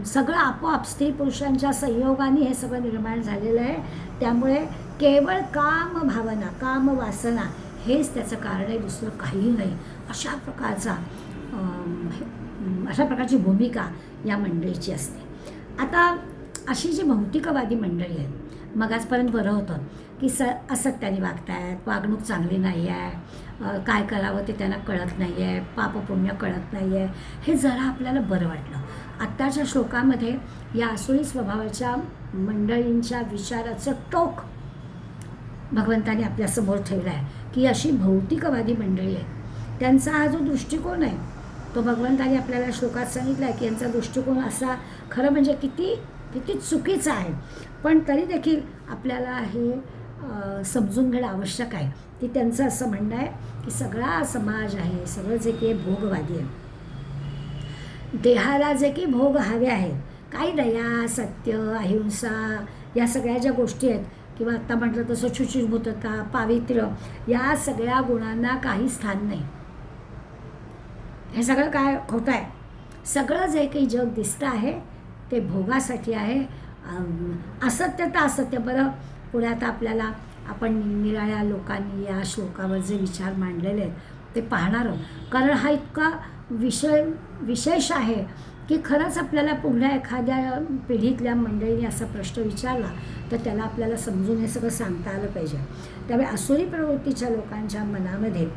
सगळं आपोआप स्त्री पुरुषांच्या संयोगाने हे सगळं निर्माण झालेलं आहे. त्यामुळे केवळ काम भावना, काम वासना हेच त्याचं कारण आहे, दुसरं काही नाही. अशा प्रकारची भूमिका या मंडळीची असते. आता अशी जी भौतिकवादी मंडळी आहेत, मग आजपर्यंत बरं होतं की असत्याने वागतायत, वागणूक चांगली नाही आहे, काय करावं ते त्यांना कळत नाही आहे, पापपुण्य कळत नाही आहे, हे जरा आपल्याला बरं वाटलं. आत्ताच्या श्लोकामध्ये या आसुरी स्वभावाच्या मंडळींच्या विचाराचं टोक भगवंताने आपल्यासमोर ठेवलं आहे की अशी भौतिकवादी मंडळी आहे, त्यांचा हा जो दृष्टिकोन आहे तो भगवंताने आपल्याला श्लोकात सांगितला आहे की यांचा दृष्टिकोन असा खरं म्हणजे किती किती चुकीचा आहे. पण तरी देखील आपल्याला हे समजून घेणं आवश्यक आहे की त्यांचं असं म्हणणं आहे की सगळा समाज आहे, सगळं जे की भोगवादी आहे, देहाला जे की भोग हवे आहेत, काही दया, सत्य, अहिंसा या सगळ्या ज्या गोष्टी आहेत किंवा आत्ता म्हटलं तसं शुचिर्भूतता, पावित्र्य, या सगळ्या गुणांना काही स्थान नाही. हे सगळं काय खोटं आहे. सगळं जे काही जग दिसतं आहे ते भोगासाठी आहे. असत्य तर असत्य. बरं, पुढे आता आपल्याला आपण निराळ्या लोकांनी या श्लोकावर जे विचार मांडलेले आहेत ते पाहणार आहोत. कारण हा इतका विशेष आहे की खरंच आपल्याला पुढल्या एखाद्या पिढीतल्या मंडळीने असा प्रश्न विचारला तर त्याला आपल्याला समजून हे सगळं सांगता आलं पाहिजे. त्यामुळे असुरी प्रवृत्तीच्या लोकांच्या मनामध्ये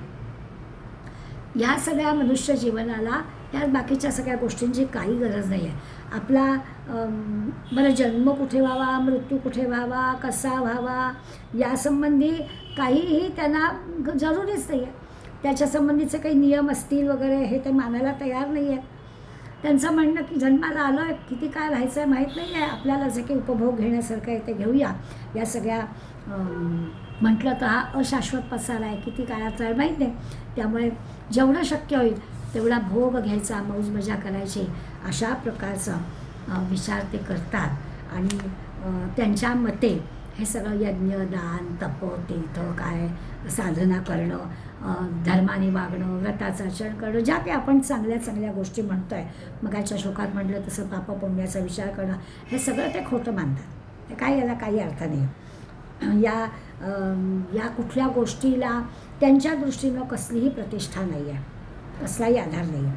या सगळ्या मनुष्य जीवनाला या बाकीच्या सगळ्या गोष्टींची काही गरज नाही आहे. आपला बरं जन्म कुठे व्हावा, मृत्यू कुठे व्हावा, कसा व्हावा यासंबंधी काहीही त्यांना जरुरीच नाही आहे. त्याच्यासंबंधीचे काही नियम असतील वगैरे हे ते मानायला तयार नाही आहेत. त्यांचं म्हणणं की जन्माला आलो आहे, किती काय व्हायचं आहे माहीत नाही आहे, आपल्याला जे काही उपभोग घेण्यासारखं आहे ते घेऊया. या सगळ्या म्हटलं तर हा अशाश्वत पसारा आहे, किती काळाचा आहे माहीत नाही. त्यामुळे जेवढं शक्य होईल तेवढा भोग घ्यायचा, मौज मजा करायची, अशा प्रकारचा विचार ते करतात. आणि त्यांच्या मते हे सगळं यज्ञ, दान, तप, तीर्थ, काय साधना करणं, धर्माने वागणं, व्रताचं आचरण करणं, ज्या काही आपण चांगल्या चांगल्या गोष्टी म्हणतो आहे, मगाच्या श्लोकात म्हटलं तसं पाप पुण्याचा विचार करणं, हे सगळं ते खोटं मानतात. काय याला काही अर्थ नाही. या कुठल्या गोष्टीला त्यांच्या दृष्टीनं कसलीही प्रतिष्ठा नाही आहे, कसलाही आधार नाही आहे.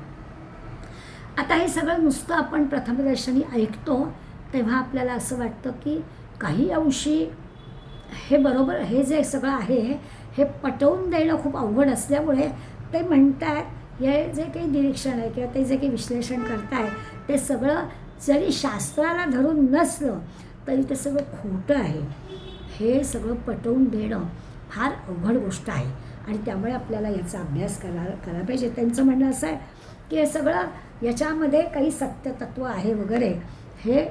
आता हे सगळं नुसतं आपण प्रथमदर्शनी ऐकतो तेव्हा आपल्याला असं वाटतं की काही अंशी हे बरोबर, हे जे सगळं आहे हे पटवून देणं खूप अवघड असल्यामुळे ते म्हणतात हे जे काही निरीक्षण आहे किंवा ते जे काही विश्लेषण करताय ते सगळं जरी शास्त्राला धरून नसलं तरी ते सगळं खोटं आहे. हे सगळं पटवून देणं फार अवघड गोष्ट आहे आणि त्यामुळे आपल्याला याचा अभ्यास करायला पाहिजे. त्यांचं म्हणणं असं आहे की हे सगळं याच्यामध्ये काही सत्यतत्व आहे वगैरे, हे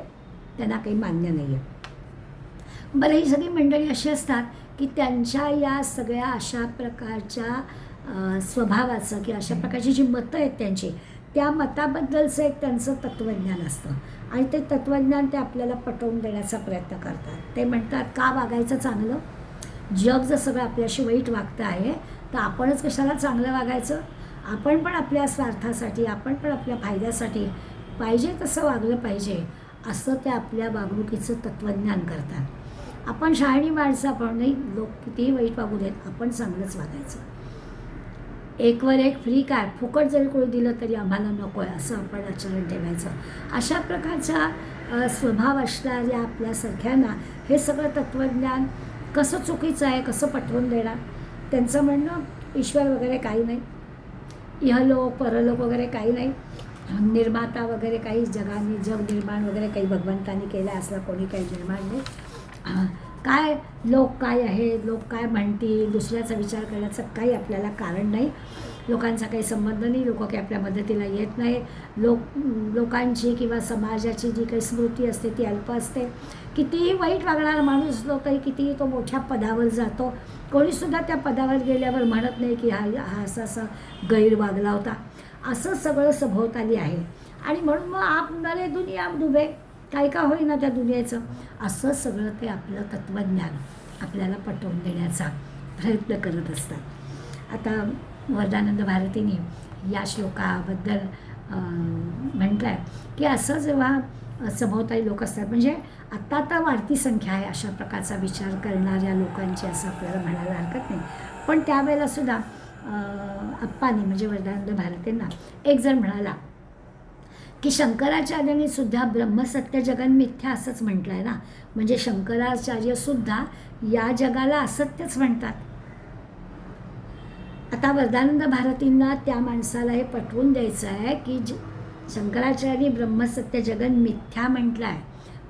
त्यांना काही मान्य नाही आहे. बरं, ही सगळी मंडळी अशी असतात की त्यांच्या या सगळ्या अशा प्रकारच्या स्वभावाचं किंवा अशा प्रकारची जी मतं आहेत त्यांची, त्या मताबद्दलचं एक त्यांचं तत्त्वज्ञान असतं आणि ते तत्त्वज्ञान ते आपल्याला पटवून देण्याचा प्रयत्न करतात. ते म्हणतात का वागायचं चांगलं, जग जर सगळं आपल्याशी वाईट वागतं आहे तर आपणच कशाला चांगलं वागायचं, आपण पण आपल्या स्वार्थासाठी, आपण पण आपल्या फायद्यासाठी पाहिजे तसं वागलं पाहिजे, असं ते आपल्या वागणुकीचं तत्त्वज्ञान करतात. आपण शहाणी माणसं, आपण नाही, लोक कितीही वाईट वागू देत, आपण चांगलंच वागायचं. एकवर एक फ्री काय, फुकट जरी कोणी दिलं तरी आम्हाला नको आहे असं आपण आचरण ठेवायचं. अशा प्रकारचा स्वभाव असणाऱ्या आपल्यासारख्यांना हे सगळं तत्त्वज्ञान कसं चुकीचं आहे, कसं पटवून देणार. त्यांचं म्हणणं ईश्वर वगैरे काही नाही, इहलोक परलोक वगैरे काही नाही, निर्माता वगैरे काही जग निर्माण वगैरे काही भगवंतानी केलं असला कोणी काही निर्माण नाही. काय लोक काय आहे, लोक काय म्हणतील, दुसऱ्याचा विचार करण्याचं काही आपल्याला कारण नाही. लोकांचा काही संबंध नाही, लोक काही आपल्या मदतीला येत नाही. लोकांची किंवा समाजाची जी काही स्मृती असते ती अल्प असते. कितीही वाईट वागणारा माणूस असलो तरी कितीही तो मोठ्या पदावर जातो, कोणीसुद्धा त्या पदावर गेल्यावर म्हणत नाही की हा असा गैर वागला होता. असं सगळं सभोवताली आहे आणि म्हणून मग आप नरे दुनिया डुबे, काय का होईना त्या दुनियेचं, असं सगळं ते आपलं तत्त्वज्ञान आपल्याला पटवून देण्याचा प्रयत्न करत असतात. आता वरदानंद भारतीने या श्लोकाबद्दल म्हटलं आहे की असं जेव्हा सभोवताली लोक असतात, म्हणजे आत्ता तर वाढती संख्या आहे अशा प्रकारचा विचार करणाऱ्या लोकांची, असं आपल्याला म्हणायला हरकत नाही. पण त्यावेळेलासुद्धा अप्पानी म्हणजे वरदानंद भारतींना एक जण म्हणाला की शंकराचार्यांनी सुद्धा ब्रह्मसत्य जगन मिथ्या असंच म्हटलं आहे ना, म्हणजे शंकराचार्यसुद्धा या जगाला असत्यच म्हणतात. आता वरदानंद भारतींना त्या माणसाला हे पटवून द्यायचं आहे की शंकराचार्य ब्रह्मसत्य जगन मिथ्या म्हटलं आहे.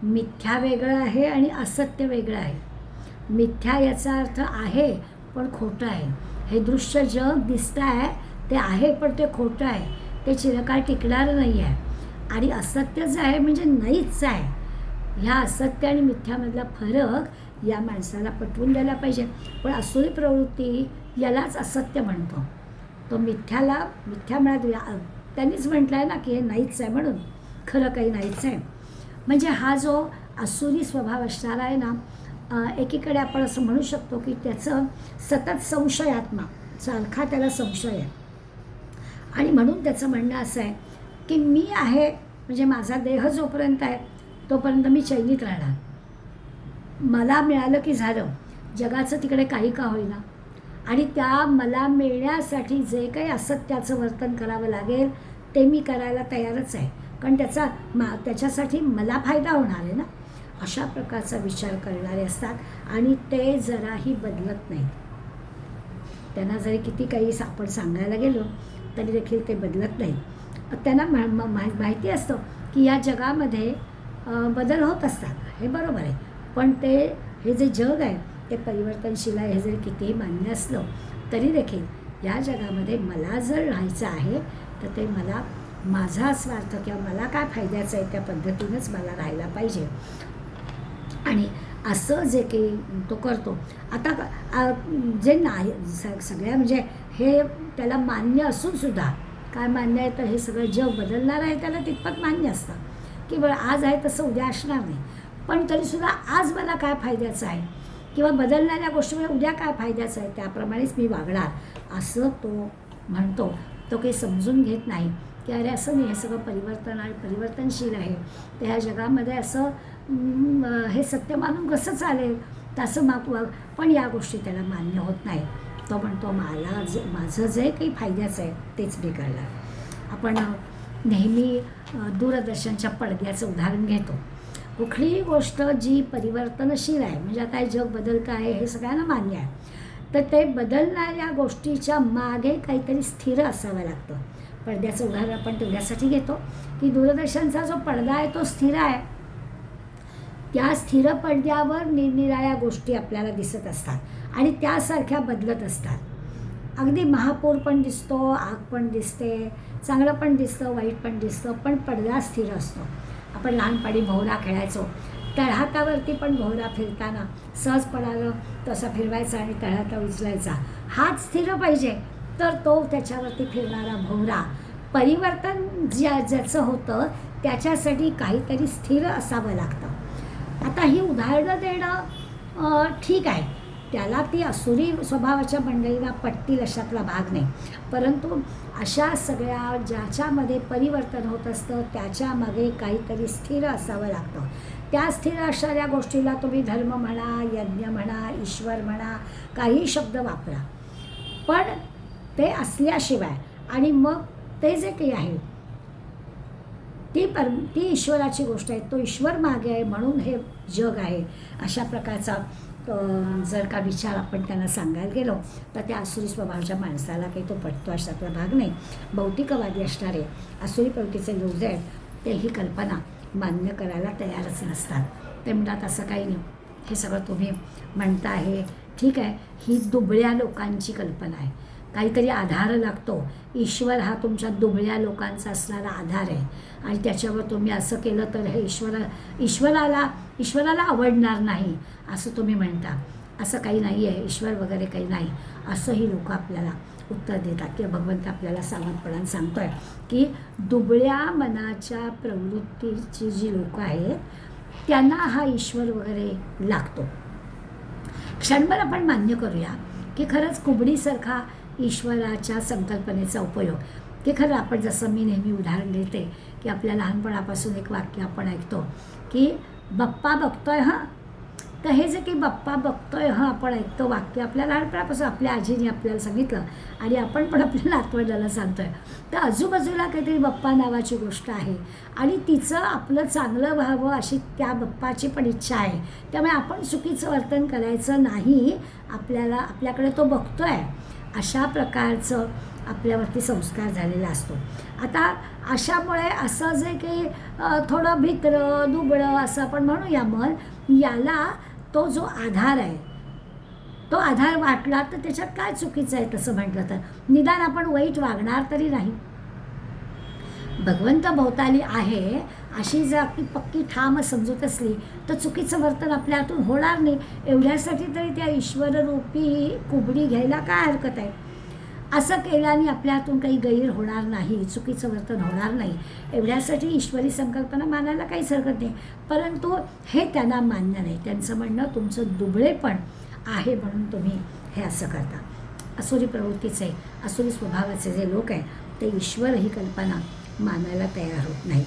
मिथ्या वेगळं आहे आणि असत्य वेगळं आहे. मिथ्या याचा अर्थ आहे पण खोटं आहे. हे दृश्य जग दिसतं आहे ते आहे पण ते खोटं आहे. ते चिरकाळ टिकणारं नाही आहे. आणि असत्य जे आहे म्हणजे नाहीच आहे. ह्या असत्य आणि मिथ्यामधला फरक या माणसाला पटवून द्यायला पाहिजे. पण आसुरी प्रवृत्ती यालाच असत्य म्हणतो. तो मिथ्या म्हणत त्यांनीच म्हटलं आहे ना की हे नाहीच आहे म्हणून, खरं काही नाहीच आहे. म्हणजे हा जो आसुरी स्वभाव असणारा आहे ना, एकीकडे आपण असं म्हणू शकतो की त्याचं सतत संशयात्मा, सारखा त्याला संशय आहे. आणि म्हणून त्याचं म्हणणं असं आहे की मी आहे म्हणजे माझा देह जोपर्यंत आहे तोपर्यंत मी चैनीत राहणार. मला मिळालं की झालं, जगाचं तिकडे काही का होईना. आणि त्या मला मिळण्यासाठी जे काही असत्याचं वर्तन करावं लागेल ते मी करायला तयारच आहे, कारण त्याच्यासाठी मला फायदा होणार आहे ना. अशा प्रकारचा विचार करणारे असतात आणि ते जराही बदलत नाहीत. त्यांना जरी किती काही आपण सांगायला गेलो तरी देखील ते बदलत नाहीत. त्यांना माहिती असतं की या जगामध्ये बदल होत असतात, हे बरोबर आहे. पण हे जे जग आहे ते परिवर्तनशील आहे, हे जरी कितीही मान्य असलं तरी देखील या जगामध्ये मला जर राहायचं आहे तर ते मला माझा स्वार्थ किंवा मला काय फायद्याचं आहे त्या पद्धतीनंच मला राहायला पाहिजे. आणि असं जे काही तो करतो. आता जे नाही सगळ्या म्हणजे हे त्याला मान्य असूनसुद्धा काय मान्य आहे तर हे सगळं जग बदलणार आहे त्याला तितपत मान्य असतं की बरं आज आहे तसं उद्या असणार नाही. पण तरीसुद्धा आज मला काय फायद्याचं आहे किंवा बदलणाऱ्या गोष्टीमुळे उद्या काय फायद्याचं आहे त्याप्रमाणेच मी वागणार असं तो म्हणतो. तो काही समजून घेत नाही की अरे असं नाही, हे सगळं परिवर्तनशील आहे. तर ह्या जगामध्ये असं हे सत्य मानून कसं चालेल तसं पण या गोष्टी त्याला मान्य होत नाही. तो म्हणतो माझं जे काही फायद्याचं आहे तेच मी करणार. आपण नेहमी दूरदर्शनच्या पडद्याचं उदाहरण घेतो. कुठलीही गोष्ट जी परिवर्तनशील आहे म्हणजे आता हे जग बदलतं आहे हे सगळ्यांना मान्य आहे, तर ते बदलणाऱ्या गोष्टीच्या मागे काहीतरी स्थिर असावं लागतं. पडद्याचं उदाहरण आपण तेवढ्यासाठी घेतो की दूरदर्शनचा जो पडदा आहे तो स्थिर आहे. त्या स्थिर पडद्यावर निरनिराळ्या गोष्टी आपल्याला दिसत असतात आणि त्यासारख्या बदलत असतात. अगदी महापूर पण दिसतो, आग पण दिसते, चांगलं पण दिसतं, वाईट पण दिसतं, पण पडदा स्थिर असतो. आपण लहानपणी भोवरा खेळायचो, तळहातावरती पण भोवरा फिरताना सहज पडालं तसा फिरवायचा आणि तळहाता उचलायचा. हात स्थिर पाहिजे तर तो त्याच्यावरती फिरणारा भोवरा. परिवर्तन ज्याचं होतं त्याच्यासाठी काहीतरी स्थिर असावं लागतं. आता ही उदाहरणं देणं ठीक आहे, त्याला ती आसुरी स्वभावाच्या मंडळीला पटतील अशातला भाग नाही. परंतु अशा सगळ्या ज्याच्यामध्ये परिवर्तन होत असतं त्याच्यामागे काहीतरी स्थिर असावं लागतं. त्या स्थिर असणाऱ्या गोष्टीला तुम्ही धर्म म्हणा, यज्ञ म्हणा, ईश्वर म्हणा, काही शब्द वापरा, पण ते असल्याशिवाय आणि मग ते जे काही आहे ती ईश्वराची गोष्ट आहे, तो ईश्वर मागे आहे म्हणून हे जग आहे. अशा प्रकारचा जर का विचार आपण त्यांना सांगायला गेलो तर त्या आसुरी स्वभावाच्या माणसाला काही तो पटतो अशातला भाग नाही. भौतिकवादी असणारे आसुरी प्रवृत्तीचे लोक जे आहेत ते ही कल्पना मान्य करायला तयारच नसतात. ते म्हणतात असं काही नाही, हे सगळं तुम्ही म्हणता आहे ठीक आहे, ही दुबळ्या लोकांची कल्पना आहे, काहीतरी आधार लागतो. ईश्वर हा तुमच्या दुबळ्या लोकांचा असणारा आधार आहे आणि त्याच्यावर तुम्ही असं केलं तर हे ईश्वराला आवडणार नाही असं तुम्ही म्हणता. असं काही नाही आहे, ईश्वर वगैरे काही नाही असंही लोक आपल्याला उत्तर देतात. किंवा भगवंत आपल्याला सावधपणाने सांगतो आहे की दुबळ्या मनाच्या प्रवृत्तीची जी लोकं आहेत त्यांना हा ईश्वर वगैरे लागतो. क्षणभर आपण मान्य करूया की खरंच कुबडीसारखा ईश्वराच्या संकल्पनेचा उपयोग की खरं आपण जसं मी नेहमी उदाहरण देते की आपल्या लहानपणापासून एक वाक्य आपण ऐकतो की बाप्पा बघतोय हां. तर हे जे की बाप्पा बघतोय हां आपण ऐकतो वाक्य आपल्या लहानपणापासून आपल्या आजीने आपल्याला सांगितलं आणि आपण पण आपल्या नातवंडाला सांगतोय. तर आजूबाजूला काहीतरी बाप्पा नावाची गोष्ट आहे आणि तिचं आपलं चांगलं व्हावं अशी त्या बाप्पाची पण इच्छा आहे. त्यामुळे आपण चुकीचं वर्तन करायचं नाही, आपल्याकडे तो बघतोय अशा प्रकारचं आपल्यावरती संस्कार झालेला असतो. आता अशामुळे असं जे काही थोडं भित्रं दुबळं असं आपण म्हणूया मग याला तो जो आधार आहे तो आधार वाटला तर त्याच्यात काय चुकीचं आहे तसं म्हटलं तर निदान आपण वाईट वागणार तरी नाही. भगवंत भोवताली आहे अशी जर आपली पक्की ठाम समजूत असली तर चुकीचं वर्तन आपल्या हातून होणार नाही. एवढ्यासाठी तरी त्या ईश्वररूपी कुबडी घ्यायला काय हरकत आहे. असं केल्याने आपल्या हातून काही गैर होणार नाही, चुकीचं वर्तन होणार नाही. एवढ्यासाठी ईश्वरी संकल्पना मानायला काहीच हरकत नाही. परंतु हे त्यांना मान्य नाही. त्यांचं म्हणणं तुमचं दुबळेपण आहे म्हणून तुम्ही हे असं करता. असुरी प्रवृत्तीचे, असुरी स्वभावाचे जे लोक आहेत ते ईश्वर ही कल्पना मानायला तयार होत नाही.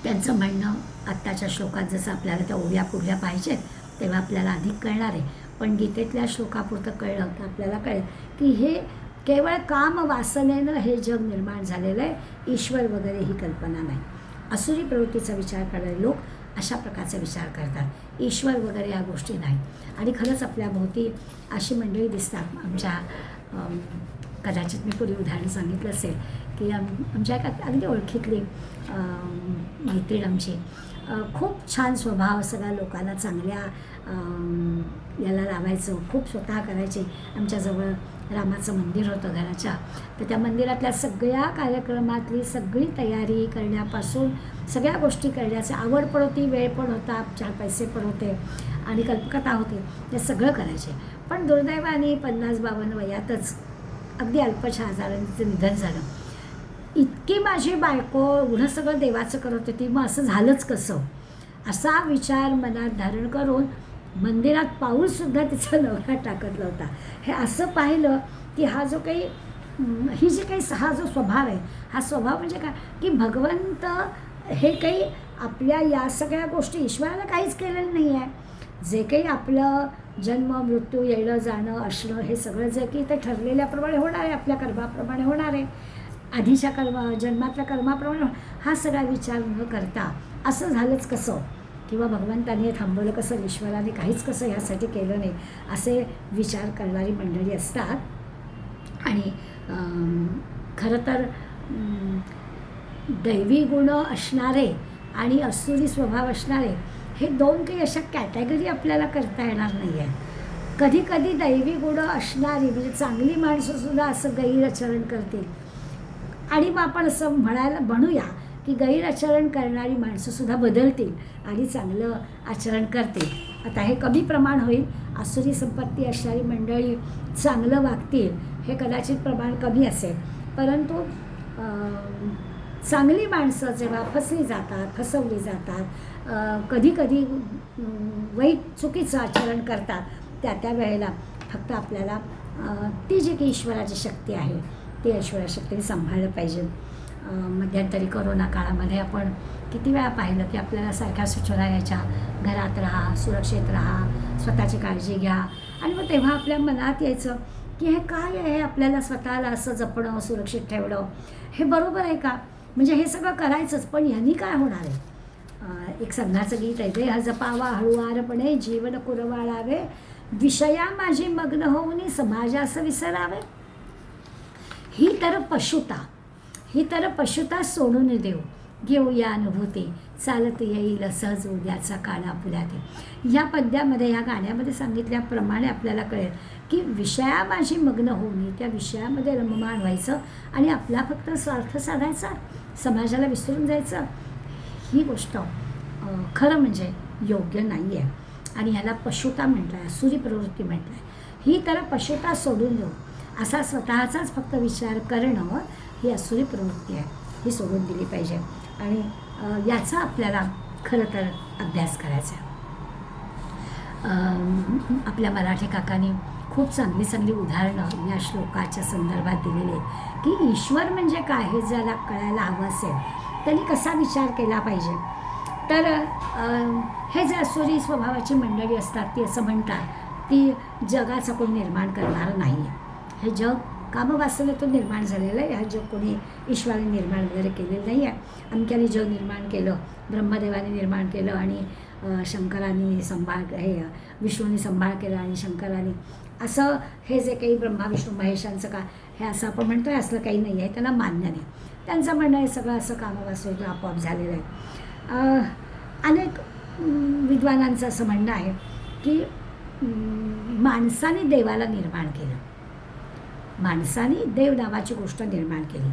त्यांचं म्हणणं आत्ताच्या श्लोकात जसं आपल्याला त्या ओव्या पुढल्या पाहिजेत तेव्हा आपल्याला अधिक कळणार आहे. पण गीतेतल्या श्लोकापुरतं कळलं तर आपल्याला कळेल की हे केवळ काम वासनेनं हे जग निर्माण झालेलं आहे, ईश्वर वगैरे ही कल्पना नाही. असुरी प्रवृत्तीचा विचार करणारे लोक अशा प्रकारचा विचार करतात. ईश्वर वगैरे या गोष्टी नाही. आणि खरंच आपल्या भोवती अशी मंडळी दिसतात. आमच्या कदाचित मी पूर्वी उदाहरण सांगितलं असेल की आमच्या एका अगदी ओळखीतली मैत्रीण आमची, खूप छान स्वभाव, सगळ्या लोकांना चांगल्या याला लावायचं, खूप स्वतः करायचे. आमच्याजवळ रामाचं मंदिर होतं घराच्या, तर त्या मंदिरातल्या सगळ्या कार्यक्रमातली सगळी तयारी करण्यापासून सगळ्या गोष्टी करण्याची आवड पण होती, वेळ पण होता, 4 पैसे पण होते आणि कल्पकता होती, ते सगळं करायचे. पण दुर्दैवाने 50-52 वयातच अगदी अल्पशा आजाराने तिचं निधन झालं. इतकी माझी बायको एवढं सगळं देवाचं करत होती, मग असं झालंच कसं, असा विचार मनात धारण करून मंदिरात पाऊलसुद्धा तिचा नवरा टाकत नव्हता. हे असं पाहिलं की हा जो काही ही जी काही हा जो स्वभाव आहे, हा स्वभाव म्हणजे काय की भगवंत हे काही आपल्या या सगळ्या गोष्टी ईश्वरानं काहीच केलेलं नाही आहे. जे काही आपलं जन्म मृत्यू येणं जाणं असणं हे सगळं जे की ते ठरलेल्याप्रमाणे होणार आहे, आपल्या कर्माप्रमाणे होणार आहे, आधीच्या जन्मातल्या कर्माप्रमाणे. हा सगळा विचार न करता असं झालंच कसं किंवा भगवंताने थांबवलं कसं, ईश्वराने काहीच कसं ह्यासाठी केलं नाही, असे विचार करणारी मंडळी असतात. आणि खरं तर दैवी गुण असणारे आणि असुरी स्वभाव असणारे हे दोन काही अशा कॅटेगरी आपल्याला करता येणार नाही आहे. कधी कधी दैवी गुण असणारी म्हणजे चांगली माणसंसुद्धा असं गैराचरण करतील आणि मग आपण असं म्हणूया की गैराचरण करणारी माणसंसुद्धा बदलतील आणि चांगलं आचरण करतील. आता हे कमी प्रमाण होईल. आसुरी संपत्ती असणारी मंडळी चांगलं वागतील हे कदाचित प्रमाण कमी असेल, परंतु चांगली माणसं जेव्हा फसली जातात, फसवली जातात, कधी कधी वाईट चुकीचं आचरण करतात, त्या वेळेला फक्त आपल्याला ती जी काही ईश्वराची शक्ती आहे ती ईश्वरा शक्तीने सांभाळलं पाहिजे. मध्यंतरी कोरोना काळामध्ये आपण किती वेळा पाहिलं की आपल्याला सारख्या सूचना यायच्या, घरात राहा, सुरक्षित राहा, स्वतःची काळजी घ्या. आणि मग तेव्हा आपल्या मनात यायचं की हे काय आहे, आपल्याला स्वतःला असं जपणं, सुरक्षित ठेवणं हे बरोबर आहे का, म्हणजे हे सगळं करायचंच, पण यांनी काय होणार आहे. एक संघाचं गीत आहे, देह जपावा हळुवारपणे, जीवन कुरवाळावे, विषया माझी मग्न होऊन समाजास विसरावे. ही तर पशुता सोडून देऊ, घेऊया अनुभूती, चालत येईल सहज उद्याचा काळा पुल्यात. या पद्यामध्ये, या गाण्यामध्ये सांगितल्याप्रमाणे आपल्याला कळेल की विषया माझी मग्न होऊन, त्या विषयामध्ये रममाण व्हायचं आणि आपला फक्त स्वार्थ साधायचा, समाजाला विसरून जायचं, ही गोष्ट खरं म्हणजे योग्य नाही आहे. आणि ह्याला पशुता म्हटलं आहे, असुरी प्रवृत्ती म्हटलं आहे. ही तर पशुता सोडून देऊ, असा स्वतःचाच फक्त विचार करणं ही असुरी प्रवृत्ती आहे, ही सोडून दिली पाहिजे. आणि याचा आपल्याला खरं तर अभ्यास करायचा आहे. आपल्या मराठी काकांनी खूप चांगली चांगली उदाहरणं या श्लोकाच्या संदर्भात दिलेली आहेत की ईश्वर म्हणजे काय हे ज्याला कळायला हवं असेल त्यांनी कसा विचार केला पाहिजे. तर हे जे असुरी स्वभावाची मंडळी असतात ती असं म्हणतात की जगाचा कोणी निर्माण करणारं नाही आहे, हे जग कामवासनेतून निर्माण झालेलं आहे, हा जग कोणी ईश्वराने निर्माण वगैरे केलेलं नाही आहे. अमक्याने जग निर्माण केलं, ब्रह्मदेवाने निर्माण केलं आणि शंकराने विष्णूने संभाळ केला आणि शंकराने असं, हे जे काही ब्रह्मा विष्णू महेशांचं का हे असं आपण म्हणतो आहे, असलं काही नाही आहे, त्यांना मान्य नाही. त्यांचं म्हणणं हे सगळं असं कामवासनेतून आपोआप झालेलं आहे. अनेक विद्वानांचं असं म्हणणं आहे की माणसाने देवाला निर्माण केलं, माणसाने देव नावाची गोष्ट निर्माण केली.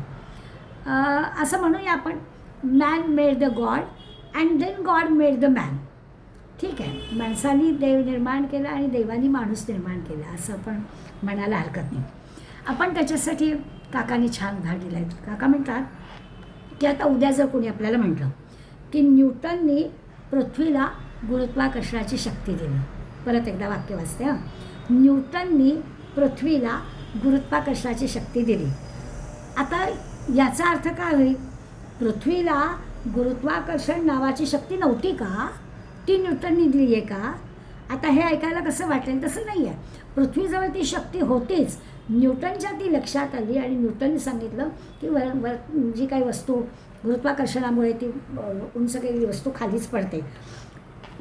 असं म्हणूया आपण, man made the God and then God made the man. ठीक आहे, माणसाने देव निर्माण केला आणि देवानी माणूस निर्माण केला असं आपण म्हणायला हरकत नाही. आपण त्याच्यासाठी काकांनी छान उदाहरण दिलं आहे. काका म्हणतात की आता उद्या जर कोणी आपल्याला म्हटलं की न्यूटननी पृथ्वीला गुरुत्वाकर्षणाची शक्ती दिली, परत एकदा वाक्य वाचते हां, न्यूटननी पृथ्वीला गुरुत्वाकर्षणाची शक्ती दिली. आता याचा अर्थ काय होईल? पृथ्वीला गुरुत्वाकर्षण नावाची शक्ती नव्हती का? ती न्यूटननी दिली आहे का? आता हे ऐकायला कसं वाटेल, तसं नाही आहे. पृथ्वीजवळ ती शक्ती होतीच, न्यूटनच्या ती लक्षात आली आणि न्यूटनने सांगितलं की वर जी काही वस्तू गुरुत्वाकर्षणामुळे ती उंच केलेली वस्तू खालीच पडते,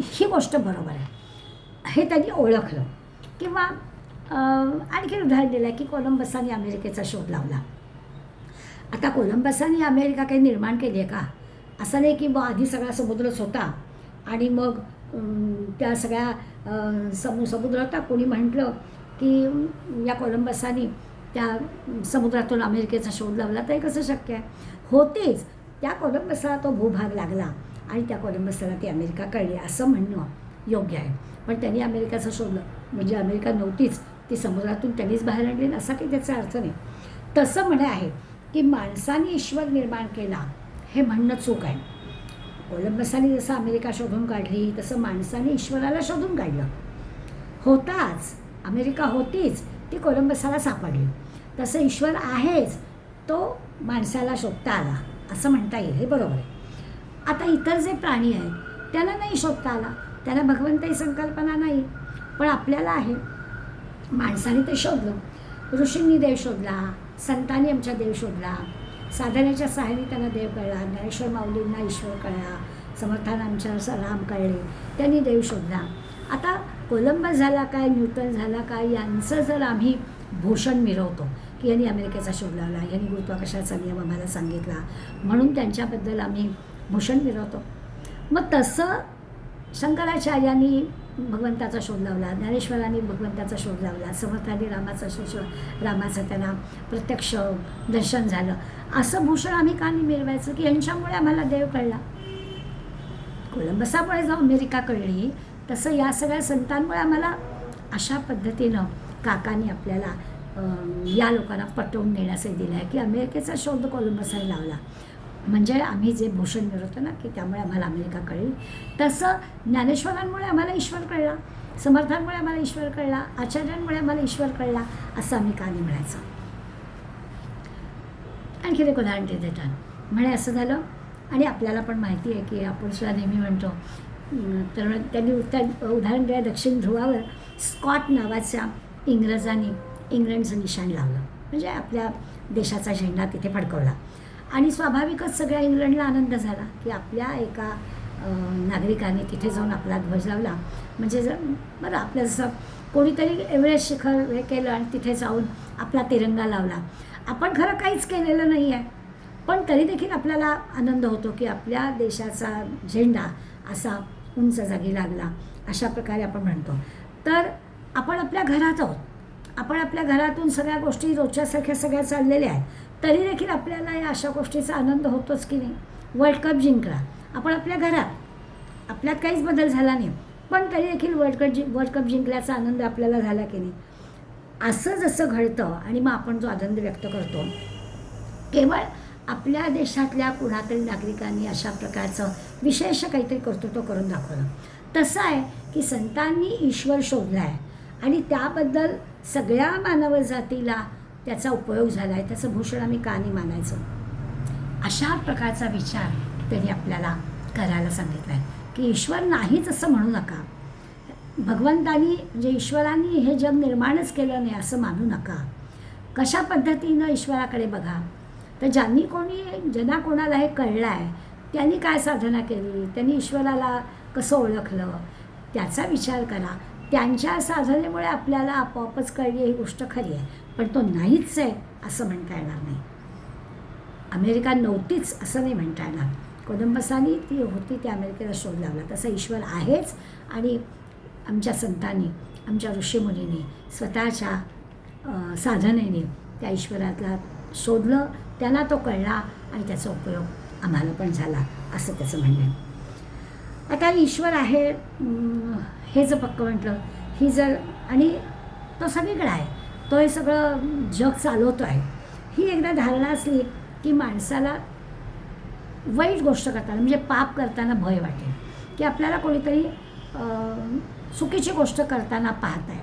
ही गोष्ट बरोबर आहे, हे त्यांनी ओळखलं. किंवा आणखी उदाहरण दिलं आहे की कोलंबसाने अमेरिकेचा शोध लावला. आता कोलंबसाने अमेरिका काही निर्माण केली आहे का? असं नाही की आधी सगळा समुद्रच होता आणि मग त्या सगळ्या समुद्रात कोणी म्हटलं की या कोलंबसाने त्या समुद्रातून अमेरिकेचा शोध लावला, तर हे कसं शक्य आहे? होतेच, त्या कोलंबसाला तो भूभाग लागला आणि त्या कोलंबसाला ती अमेरिका कळली असं म्हणणं योग्य आहे. पण त्यांनी अमेरिकाचं शोधलं म्हणजे अमेरिका नव्हतीच, ती समुद्रातून त्यांनीच बाहेर आणली असा काही त्याचा अर्थ नाही. तसं म्हणे आहे की माणसाने ईश्वर निर्माण केला हे म्हणणं चूक आहे. कोलंबसाने जसं अमेरिका शोधून काढली तसं माणसाने ईश्वराला शोधून काढलं. होताच, अमेरिका होतीच, ती कोलंबसाला सापडली. तसं ईश्वर आहेच, तो माणसाला शोधता आला असं म्हणता येईल, हे बरोबर आहे. आता इतर जे प्राणी आहेत त्यांना नाही शोधता आला, त्यांना भगवंताची संकल्पना नाही, पण आपल्याला आहे. माणसाने ते शोधलं, ऋषींनी देव शोधला, संतांनी आमच्या देव शोधला, साधनेच्या सहाय्याने त्यांना देव कळला, ज्ञानेश्वर माऊलींना ईश्वर कळला, समर्थांना आमच्या राम कळले, त्यांनी देव शोधला. आता कोलंबस झाला काय, न्यूटन झाला काय, यांचं जर आम्ही भूषण मिरवतो की यांनी अमेरिकेचा शोध लावला, यांनी गुरुत्वाकर्षणाचा नियम आम्हाला सांगितला म्हणून त्यांच्याबद्दल आम्ही भूषण मिरवतो, मग तसं शंकराचार्यांनी भगवंताचा शोध लावला, ज्ञानेश्वरांनी भगवंताचा शोध लावला, समर्थांनी रामाचं त्यांना प्रत्यक्ष दर्शन झालं, असं भूषण आम्ही का नाही मिरवायचं की यांच्यामुळे आम्हाला देव कळला. कोलंबसामुळे जो अमेरिका कळली तसं या सगळ्या संतांमुळे आम्हाला, अशा पद्धतीनं काकांनी आपल्याला या लोकांना पटवून देण्यासाठी दिलं आहे की अमेरिकेचा शोध कोलंबसाने लावला म्हणजे आम्ही जे भूषण मिळवतो ना की त्यामुळे आम्हाला अमेरिका कळली. तसं ज्ञानेश्वरांमुळे आम्हाला ईश्वर कळला, समर्थांमुळे आम्हाला ईश्वर कळला, आचार्यांमुळे आम्हाला ईश्वर कळला, असं आम्ही का नाही म्हणायचं. आणखी एक उदाहरण ते देतात, म्हणे असं झालं आणि आपल्याला पण माहिती आहे की आपण सुद्धा नेहमी म्हणतो, तर त्यांनी उदाहरण दिलं, दक्षिण ध्रुवावर स्कॉट नावाच्या इंग्लंडचं निशाण लावलं म्हणजे आपल्या देशाचा झेंडा तिथे फडकवला आणि स्वाभाविकच सगळ्या इंग्लंडला आनंद झाला की आपल्या एका नागरिकाने तिथे जाऊन आपला ध्वज लावला. म्हणजे जर बरं आपलं जसं कोणीतरी एव्हरेस्ट शिखर हे केलं आणि तिथे जाऊन आपला तिरंगा लावला, आपण खरं काहीच केलेलं नाही आहे पण तरी देखील आपल्याला आनंद होतो की आपल्या देशाचा झेंडा असा उंच जागी लागला, अशा प्रकारे आपण म्हणतो. तर आपण आपल्या घरात आहोत, आपण आपल्या घरातून सगळ्या गोष्टी रोजच्यासारख्या सगळ्या चाललेल्या आहेत, तरी देखील आपल्याला या अशा गोष्टीचा आनंद होतोच की नाही. वर्ल्ड कप जिंकला आपण आपल्या घरात, आपल्यात काहीच बदल झाला नाही पण तरी देखील वर्ल्ड कप जिंकल्याचा आनंद आपल्याला झाला की नाही. असं जसं घडतं आणि मग आपण जो आनंद व्यक्त करतो केवळ आपल्या देशातल्या कुणातरी नागरिकांनी अशा प्रकारचं विशेष काहीतरी कर्तृत्व करून दाखवलं. तसं आहे की संतांनी ईश्वर शोधला आहे आणि त्याबद्दल सगळ्या मानव जातीला त्याचा उपयोग झाला आहे, त्याचं भूषण आम्ही का नाही मानायचं. अशा प्रकारचा विचार त्यांनी आपल्याला करायला सांगितला आहे की ईश्वर नाहीच असं म्हणू नका, भगवंतानी म्हणजे ईश्वरांनी हे जग निर्माणच केलं नाही असं मानू नका. कशा पद्धतीनं ईश्वराकडे बघा, तर ज्यांना कोणाला हे कळलं आहे त्यांनी काय साधना केली, त्यांनी ईश्वराला कसं ओळखलं त्याचा विचार करा. त्यांच्या साधनेमुळे आपल्याला आपोआपच कळली ही गोष्ट खरी आहे, पण तो नाहीच आहे असं म्हणता येणार नाही. अमेरिका नव्हतीच असं नाही म्हणता येणार. कोलंबसानी ती होती, त्या अमेरिकेला शोध लावला. तसा ईश्वर आहेच आणि आमच्या संतांनी, आमच्या ऋषीमुनींनी स्वतःच्या साधनेने त्या ईश्वरातला शोधलं, त्यांना तो कळला आणि त्याचा उपयोग आम्हाला पण झाला, असं त्याचं म्हणणं आहे. आता ईश्वर आहे हे जर पक्क म्हटलं, ही जर, आणि तो सगळीकडे आहे, तो हे सगळं जग चालवतो आहे, ही एकदा धारणा असली की माणसाला वाईट गोष्ट करताना म्हणजे पाप करताना भय वाटेल, की आपल्याला कोणीतरी चुकीची गोष्ट करताना पाहत आहे.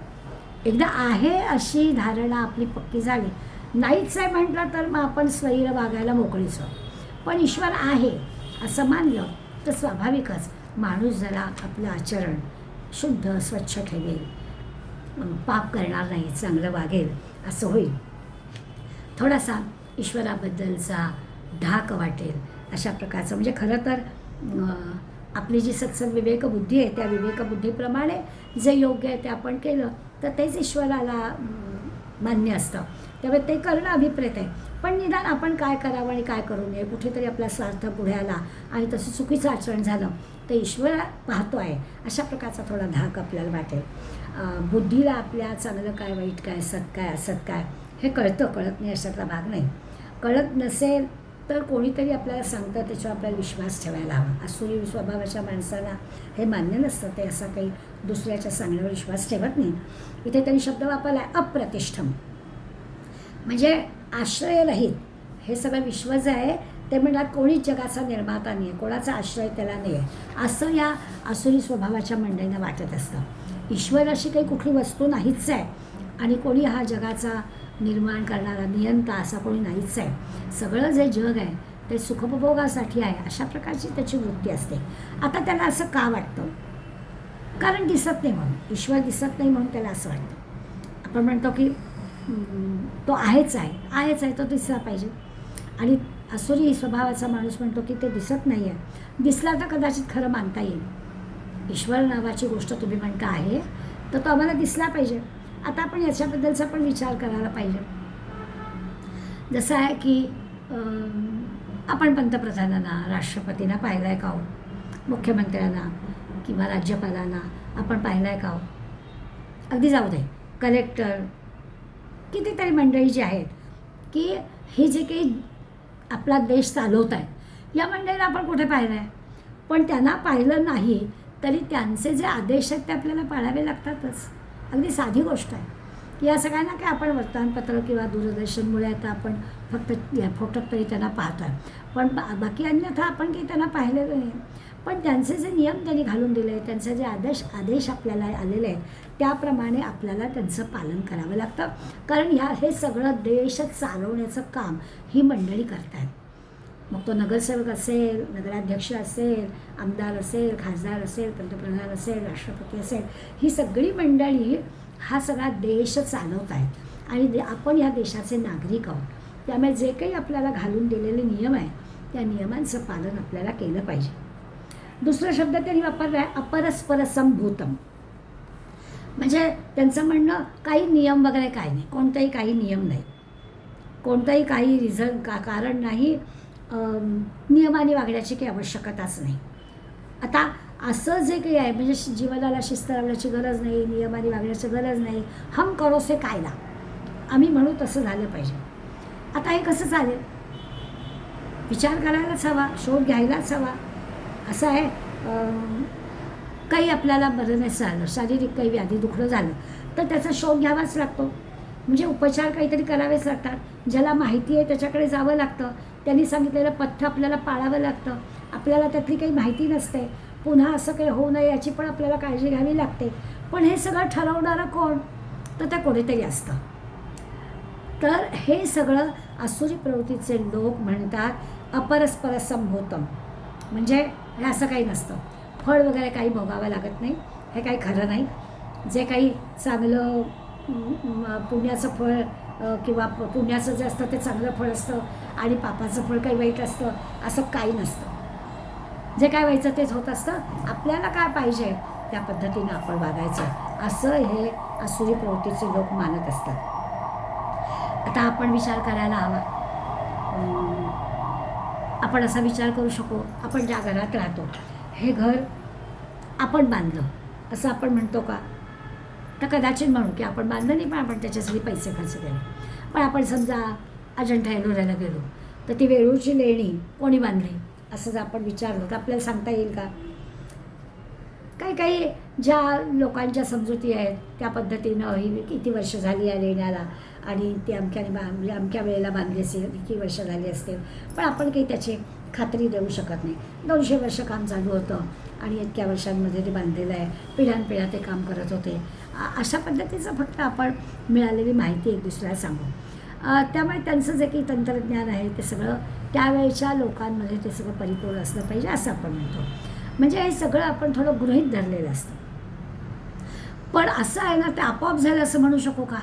एकदा आहे अशी धारणा आपली पक्की झाली, नाहीच आहे म्हटलं तर मग आपण स्वैर वागायला मोकळीच आहोत. पण ईश्वर आहे असं मानलं तर स्वाभाविकच माणूस जरा आपलं आचरण शुद्ध स्वच्छ ठेवेल, पाप करणार नाही, चांगलं वागेल, असं होईल. थोडासा ईश्वराबद्दलचा धाक वाटेल, अशा प्रकारचं. म्हणजे खरं तर आपली जी सत्सद विवेकबुद्धी आहे त्या विवेकबुद्धीप्रमाणे जे योग्य आहे ते आपण केलं तर तेच ईश्वराला मान्य असतं. त्यामुळे ते करणं अभिप्रेत आहे. पण निदान आपण काय करावं आणि काय करू नये, कुठेतरी आपला स्वार्थ पुढे आला आणि तसं चुकीचं आचरण झालं तर ईश्वर पाहतो आहे, अशा प्रकारचा थोडा धाक आपल्याला वाटेल. बुद्धीला आपल्या चांगलं काय, वाईट काय, सत काय, असत काय हे कळतं, कळत नाही अशातला भाग नाही. कळत नसेल तर कोणीतरी आपल्याला सांगतं, त्याच्यावर आपल्याला विश्वास ठेवायला हवा. आसुरी स्वभावाच्या माणसाला हे मान्य नसतं, ते असा काही दुसऱ्याच्या सांगण्यावर विश्वास ठेवत नाही. इथे त्यांनी शब्द वापरला आहे अप्रतिष्ठम, म्हणजे आश्रयरहित. हे सगळं विश्व जे आहे ते म्हणतात कोणीच जगाचा निर्माता नाही आहे, कोणाचा आश्रय त्याला नाही आहे, असं या आसुरी स्वभावाच्या मंडळींना वाटत असतं. ईश्वर अशी काही कुठली वस्तू नाहीच आहे आणि कोणी हा जगाचा निर्माण करणारा नियंता असा कोणी नाहीच आहे. सगळं जे जग आहे ते सुखोपभोगासाठी आहे, अशा प्रकारची त्याची वृत्ती असते. आता त्याला असं का वाटतं? कारण दिसत नाही म्हणून, ईश्वर दिसत नाही म्हणून त्याला असं वाटतं. आपण म्हणतो की तो आहेच आहे, तो दिसला पाहिजे. आणि आसुरी स्वभावाचा माणूस म्हणतो की ते दिसत नाही आहे, दिसला तर कदाचित खरं मानता येईल. ईश्वर नावाची गोष्ट तुम्ही म्हणता आहे तर तो आम्हाला दिसला पाहिजे. आता आपण याच्याबद्दलचा पण विचार करायला पाहिजे. जसं आहे की आपण पंतप्रधानांना, राष्ट्रपतींना पाहिलं आहे का हो, मुख्यमंत्र्यांना किंवा राज्यपालांना आपण पाहिलं आहे का हो, अगदी जाऊ दे, कलेक्टर, कितीतरी मंडळी जी आहेत की हे जे काही आपला देश चालवत आहे या मंडळीला आपण कुठे पाहिलं आहे. पण त्यांना पाहिलं नाही तरी त्यांचे जे आदेश आहेत ते आपल्याला पाळावे लागतातच. अगदी साधी गोष्ट आहे. या सगळ्यांना काय आपण वर्तमानपत्र किंवा दूरदर्शनमुळे आता आपण फक्त फोटोत तरी त्यांना पाहतो आहे, पण बाकी अन्यथा आपण काही त्यांना पाहिलेलं नाही. पण त्यांचे जे नियम त्यांनी घालून दिले, त्यांचे जे आदेश आपल्याला आलेले आहेत त्याप्रमाणे आपल्याला त्यांचं पालन करावं लागतं. कारण हे सगळं देश चालवण्याचं काम ही मंडळी करत आहेत. मग तो नगरसेवक असेल, नगराध्यक्ष असेल, आमदार असेल, खासदार असेल, पंतप्रधान असेल, राष्ट्रपती असेल, ही सगळी मंडळी हा सगळा देश चालवत आहेत आणि आपण ह्या देशाचे नागरिक आहोत. त्यामुळे जे काही आपल्याला घालून दिलेले नियम आहे त्या नियमांचं पालन आपल्याला केलं पाहिजे. दुसरा शब्द त्यांनी वापरला आहे अपरस्परसंभूतम, म्हणजे त्यांचं म्हणणं काही नियम वगैरे काय नाही, काही नियम नाही, कोणतंही काही कारण नाही, नियमाने वागण्याची काही आवश्यकताच नाही. आता असं जे काही आहे म्हणजे जीवनाला शिस्त लावण्याची गरज नाही, नियमाने वागण्याची गरज नाही, हम करो से कायदा, आम्ही म्हणू तसं झालं पाहिजे. आता हे कसं चालेल? विचार करायलाच हवा, शोध घ्यायलाच हवा. असं आहे, काही आपल्याला बरं नाही झालं, शारीरिक काही व्याधी दुखणं झालं तर त्याचा शोध घ्यावाच लागतो. म्हणजे उपचार काहीतरी करावेच लागतात. ज्याला माहिती आहे त्याच्याकडे जावं लागतं, त्यांनी सांगितलेलं पथ्य आपल्याला पाळावं लागतं. आपल्याला त्यातली काही माहिती नसते, पुन्हा असं काही होऊ नये याची पण आपल्याला काळजी घ्यावी लागते. पण हे सगळं ठरवणारं कोण? तर त्या कोणीतरी असतं. तर हे सगळं आसुरी प्रवृत्तीचे लोक म्हणतात अपरस्परसंभूतम, म्हणजे हे असं काही नसतं, फळ वगैरे काही भोगावं लागत नाही, हे काही खरं नाही. जे काही चांगलं पुण्याचं फळ किंवा पुण्याचं जे असतं ते चांगलं फळ असतं आणि पापाचं फळ काही वाईट असतं, असं काही नसतं. जे काय व्हायचं तेच होत असतं. आपल्याला काय पाहिजे त्या पद्धतीनं आपण वागायचं, असं हे आसुरी प्रवृत्तीचे लोक मानत असतात. आता आपण विचार करायला हवा. आपण असा विचार करू शकू, आपण ज्या घरात राहतो हे घर आपण बांधलं असं आपण म्हणतो का? तर कदाचित म्हणू की आपण बांधलं नाही, पण आपण त्याच्यासाठी पैसे खर्च केले. पण आपण समजा अजंठा एलोऱ्याला गेलो तर ती वेरूळची लेणी कोणी बांधली असं जर आपण विचारलं तर आपल्याला सांगता येईल का? काही काही ज्या लोकांच्या समजुती आहेत त्या पद्धतीनं ही किती वर्ष झाली या लेण्याला आणि ती म्हणजे अमक्या वेळेला बांधली असेल, किती वर्ष झाली असतील, पण आपण काही त्याची खात्री देऊ शकत नाही. 200 वर्ष काम चालू होतं आणि इतक्या वर्षांमध्ये ते बांधलेलं आहे, पिढ्यानपिढ्या ते काम करत होते. अशा पद्धतीचं फक्त आपण मिळालेली माहिती एक दुसऱ्याला सांगू. त्यामुळे त्यांचं जे काही तंत्रज्ञान आहे ते सगळं त्यावेळच्या लोकांमध्ये ते सगळं परिपूर्ण असलं पाहिजे असं आपण म्हणतो. म्हणजे हे सगळं आपण थोडं गृहीत धरलेलं असतं. पण असं आहे ना, ते आपोआप झालं असं म्हणू शकू का?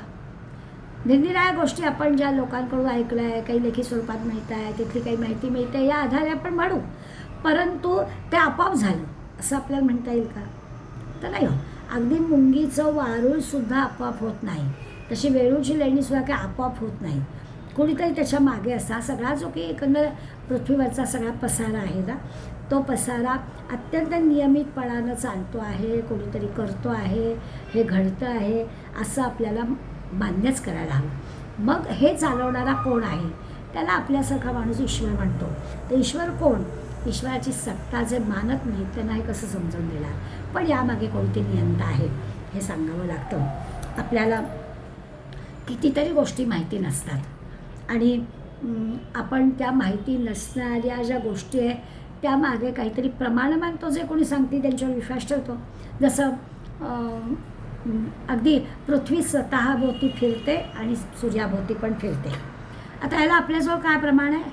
निरनिराळ्या गोष्टी आपण ज्या लोकांकडून ऐकलं आहे, काही लेखी स्वरूपात मिळत आहे, तिथली काही माहिती मिळते, या आधारे आपण म्हणू. परंतु ते आपोआप झालं असं आपल्याला म्हणता येईल का? तर नाही हो. अगदी मुंगीचं वारूळसुद्धा आपोआप होत नाही, तशी वेरूळची लेणीसुद्धा काही आपोआप होत नाही. कोणीतरी त्याच्या मागे असा सगळा जो काही एकंदर पृथ्वीवरचा सगळा पसारा आहे ना, तो पसारा अत्यंत नियमितपणानं चालतो आहे, कोणीतरी करतो आहे, हे घडतं आहे असं आपल्याला मान्यच करायला हवं. मग हे चालवणारा कोण आहे? त्याला आपल्यासारखा माणूस ईश्वर म्हणतो. तर ईश्वर कोण? ईश्वराची सत्ता जे मानत नाहीत त्यांना हे कसं समजून देणार? पण यामागे कोणती नियंता आहे हे सांगावं लागतं. आपल्याला कितीतरी गोष्टी माहिती नसतात आणि आपण त्या माहिती नसणाऱ्या ज्या गोष्टी आहेत त्यामागे काहीतरी प्रमाण मानतो, जे कोणी सांगते त्यांच्यावर विश्वास ठेवतो. जसं अगदी पृथ्वी स्वतःभोवती फिरते आणि सूर्याभोवती पण फिरते. आता याला आपल्याजवळ काय प्रमाण आहे?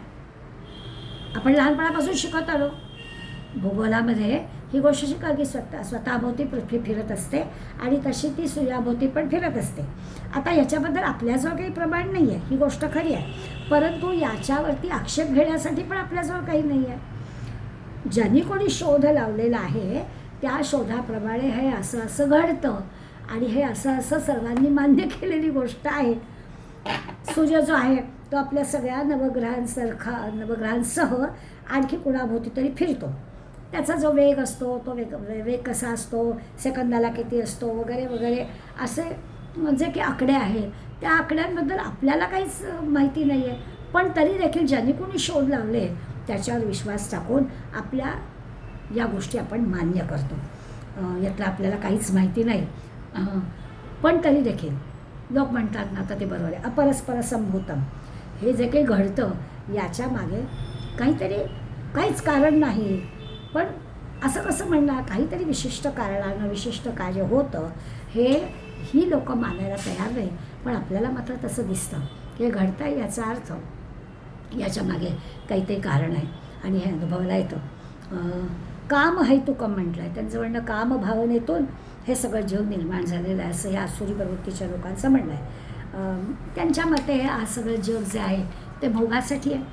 आपण लहानपणापासून शिकत आलो भूगोलामध्ये ही गोष्ट शिका की स्वतःभोवती पृथ्वी फिरत असते आणि तशी ती सूर्याभोवती पण फिरत असते. आता याच्याबद्दल आपल्याजवळ काही प्रमाण नाही आहे, ही गोष्ट खरी आहे, परंतु याच्यावरती आक्षेप घेण्यासाठी पण आपल्याजवळ काही नाही आहे. ज्यांनी कोणी शोध लावलेला आहे त्या शोधाप्रमाणे हे असं असं घडतं आणि हे असं असं सर्वांनी मान्य केलेली गोष्ट आहे. सूर्य जो आहे तो आपल्या सगळ्या नवग्रहांसह आणखी कुणाभोवती तरी फिरतो. त्याचा जो वेग असतो तो वेग कसा असतो, सेकंदाला किती असतो वगैरे वगैरे असे जे की आकडे आहेत त्या आकड्यांबद्दल आपल्याला काहीच माहिती नाही आहे. पण तरी देखील ज्यांनी कोणी शोध लावले त्याच्यावर विश्वास टाकून आपल्या या गोष्टी आपण मान्य करतो. यातलं आपल्याला काहीच माहिती नाही, पण तरी देखील लोक म्हणतात ना, आता ते बरोबर आहे, अपरस्पर संभूतम. हे जे काही घडतं याच्या मागे काहीच कारण नाही, पण असं कसं म्हणणार, काहीतरी विशिष्ट कारणानं विशिष्ट कार्य होतं ही लोक मानायला तयार नाही. पण आपल्याला मात्र तसं दिसतं की हे घडतं आहे, याचा अर्थ याच्या मागे काहीतरी कारण आहे आणि हे अनुभवायला येतं. काम हैतुकम म्हटलं आहे, त्यांचं म्हणणं काम भावनेतून हे सगळं जग निर्माण झालेलं आहे असं या आसुरी प्रवृत्तीच्या लोकांचं म्हणणं आहे. त्यांच्या मते हे सगळं जग जे आहे ते भोगासाठी आहे,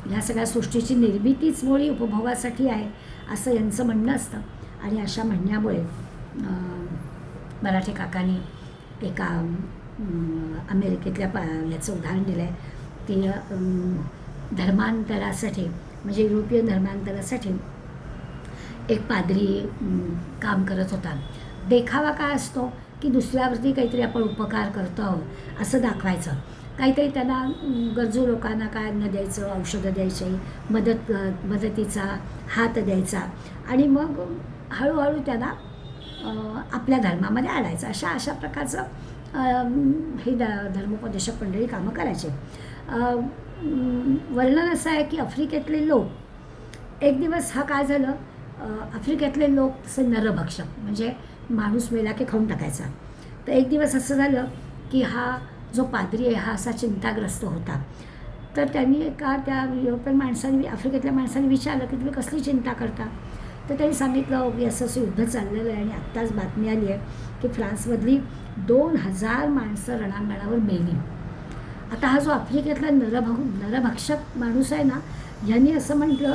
ह्या सगळ्या सृष्टीची निर्मितीच मुळी उपभोगासाठी आहे असं यांचं म्हणणं असतं. आणि अशा म्हणण्यामुळे मराठी काकांनी एका अमेरिकेतल्या याचं उदाहरण दिलं आहे की धर्मांतरासाठी म्हणजे युरोपियन धर्मांतरासाठी एक पाद्री काम करत होता. देखावा काय असतो की दुसऱ्यावरती काहीतरी आपण उपकार करतो आहोत असं दाखवायचं, काहीतरी त्यांना गरजू लोकांना काय अन्न द्यायचं, औषधं द्यायची, मदतीचा हात द्यायचा आणि मग हळूहळू त्यांना आपल्या धर्मामध्ये आणायचं. अशा प्रकारचं हे धर्मोपदेशक मंडळी कामं करायचे. वर्णन असं आहे की आफ्रिकेतले लोक एक दिवस हा काय झालं, आफ्रिकेतले लोक असे नरभक्षक म्हणजे माणूस मेला की खाऊन टाकायचा. तर एक दिवस असं झालं की हा जो पाद्री आहे हा असा चिंताग्रस्त होता. तर त्यांनी त्या युरोपियन माणसांनी आफ्रिकेतल्या माणसांनी विचारलं की तुम्ही कसली चिंता करता. तर त्यांनी सांगितलं की असं युद्ध चाललेलं आहे आणि आत्ताच बातमी आली आहे की फ्रान्समधली 2000 माणसं रणांगणावर मेली. आता हा जो आफ्रिकेतला नरभक्षक माणूस आहे ना, यांनी असं म्हटलं,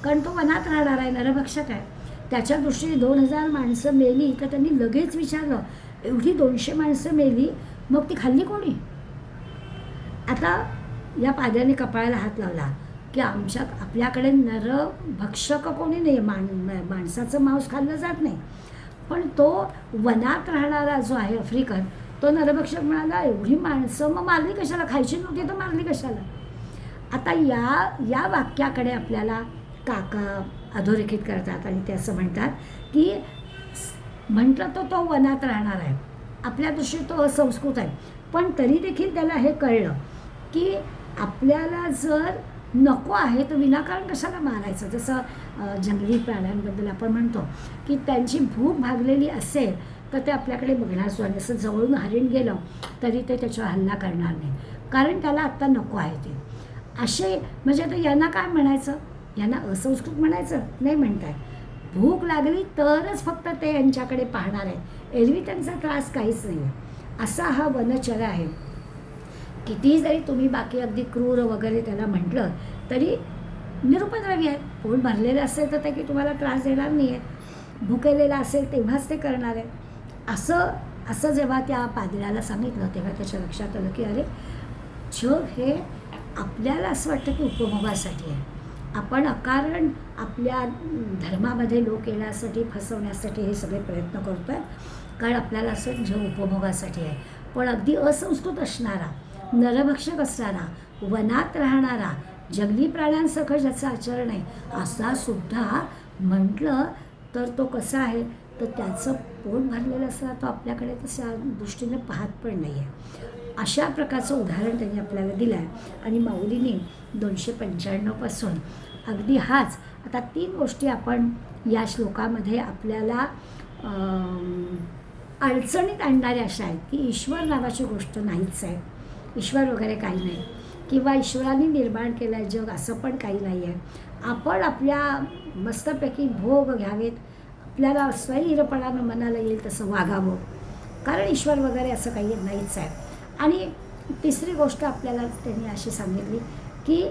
कारण तो वनात राहणार आहे, नरभक्षक आहे, त्याच्या दृष्टीने 2000 माणसं मेली. तर त्यांनी लगेच विचारलं, एवढी 200 माणसं मेली मग ती खाल्ली कोणी? आता या पाद्याने कपाळाला हात लावला की आपल्याकडे नरभक्षक कोणी नाही, माणसाचं मांस खाल्लं जात नाही, पण तो वनात राहणारा जो आहे आफ्रिकन तो नरभक्षक म्हणाला, एवढी माणसं मग मारली कशाला, खायची नव्हती तर मारली कशाला. आता या वाक्याकडे आपल्याला काका अधोरेखित करतात आणि ते असं म्हणतात की म्हटलं तो वनात राहणार आहे, आपल्या दृष्टीत तो असंस्कृत आहे, पण तरी देखील त्याला हे कळलं की आपल्याला जर नको आहे तर विनाकारण कशाला मारायचं. जसं जंगली प्राण्यांबद्दल आपण म्हणतो की त्यांची भूक भागलेली असेल तर ते आपल्याकडे बघणार सुद्धा नाही. असं जवळून हरिण गेलं तरी ते त्याच्यावर हल्ला करणार नाही, कारण त्याला आत्ता नको आहे ते. असे म्हणजे आता यांना काय म्हणायचं, यांना असंस्कृत म्हणायचं नाही, म्हणताय भूक लागली तरच फक्त ते यांच्याकडे पाहणार आहे, एरवी त्यांचा त्रास काहीच नाही आहे. असा हा वनचर आहे. कितीही जरी तुम्ही बाकी अगदी क्रूर वगैरे त्याला म्हटलं तरी निरुपद्रवी आहे. पोट भरलेलं असेल तर ते की तुम्हाला त्रास देणार नाही आहे, भुकेलेला असेल तेव्हाच ते करणार आहे. असं जेव्हा त्या पादऱ्याला सांगितलं तेव्हा त्याच्या लक्षात आलं की अरे जग हे आपल्याला असं वाटतं की उपभोगासाठी आहे. आपण अकारण आपल्या धर्मामध्ये लोक येण्यासाठी फसवण्यासाठी हे सगळे प्रयत्न करतो आहे, कारण आपल्याला असं जग उपभोगासाठी आहे. पण अगदी असंस्कृत असणारा, नरभक्षक असणारा, वनात राहणारा, जंगली प्राण्यांसकट ज्याचं आचरण आहे असा सुद्धा म्हटलं तर तो कसा आहे, तर त्याचं पोट भरलेलं असताना तो आपल्याकडे तशा दृष्टीने पाहत पण नाही आहे. अशा प्रकारचं उदाहरण त्यांनी आपल्याला दिलं आहे. आणि माऊलीने 295 अगदी हाच आता 3 गोष्टी आपण या श्लोकामध्ये आपल्याला अडचणीत आणणाऱ्या अशा आहेत की ईश्वर नावाची गोष्ट नाहीच आहे, ईश्वर वगैरे काही नाही, किंवा ईश्वराने निर्माण केलं आहे जग असं पण काही नाही आहे. आपण आपल्या मस्तपैकी भोग घ्यावेत, आपल्याला स्वैरपणानं मनाला येईल तसं वागावं, कारण ईश्वर वगैरे असं काही नाहीच आहे. आणि तिसरी गोष्ट आपल्याला त्यांनी अशी सांगितली की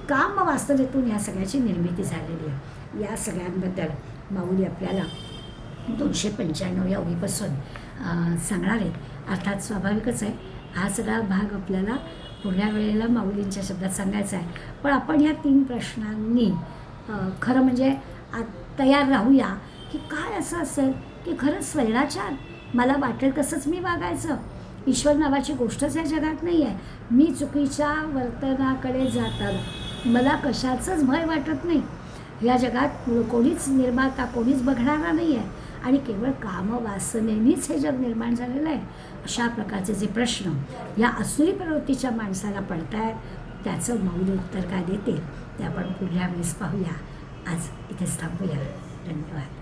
काम वासनेतून ह्या सगळ्याची निर्मिती झालेली आहे. या सगळ्यांबद्दल माऊली आपल्याला 295 या ओळीपासून सांगणार आहेत. अर्थात स्वाभाविकच आहे, हा सगळा भाग आपल्याला पुढल्या वेळेला माऊलींच्या शब्दात सांगायचा आहे. पण आपण ह्या 3 प्रश्नांनी खरं म्हणजे तयार राहूया की काय असं असेल की खरंच स्वैराचार मला वाटेल तसंच मी वागायचं, ईश्वर नावाची गोष्टच या जगात नाही आहे, मी चुकीच्या वर्तनाकडे जाताना मला कशाचंच भय वाटत नाही, या जगात कोणीच निर्माता कोणीच बघणारा नाही आहे आणि केवळ कामवासनेनीच हे जग निर्माण झालेलं आहे. अशा प्रकारचे जे प्रश्न या असुरी प्रवृत्तीच्या माणसाला पडत आहेत त्याचं माऊली उत्तर काय देतील ते आपण पुढल्या वेळेस पाहूया. आज इथेच थांबूया. धन्यवाद.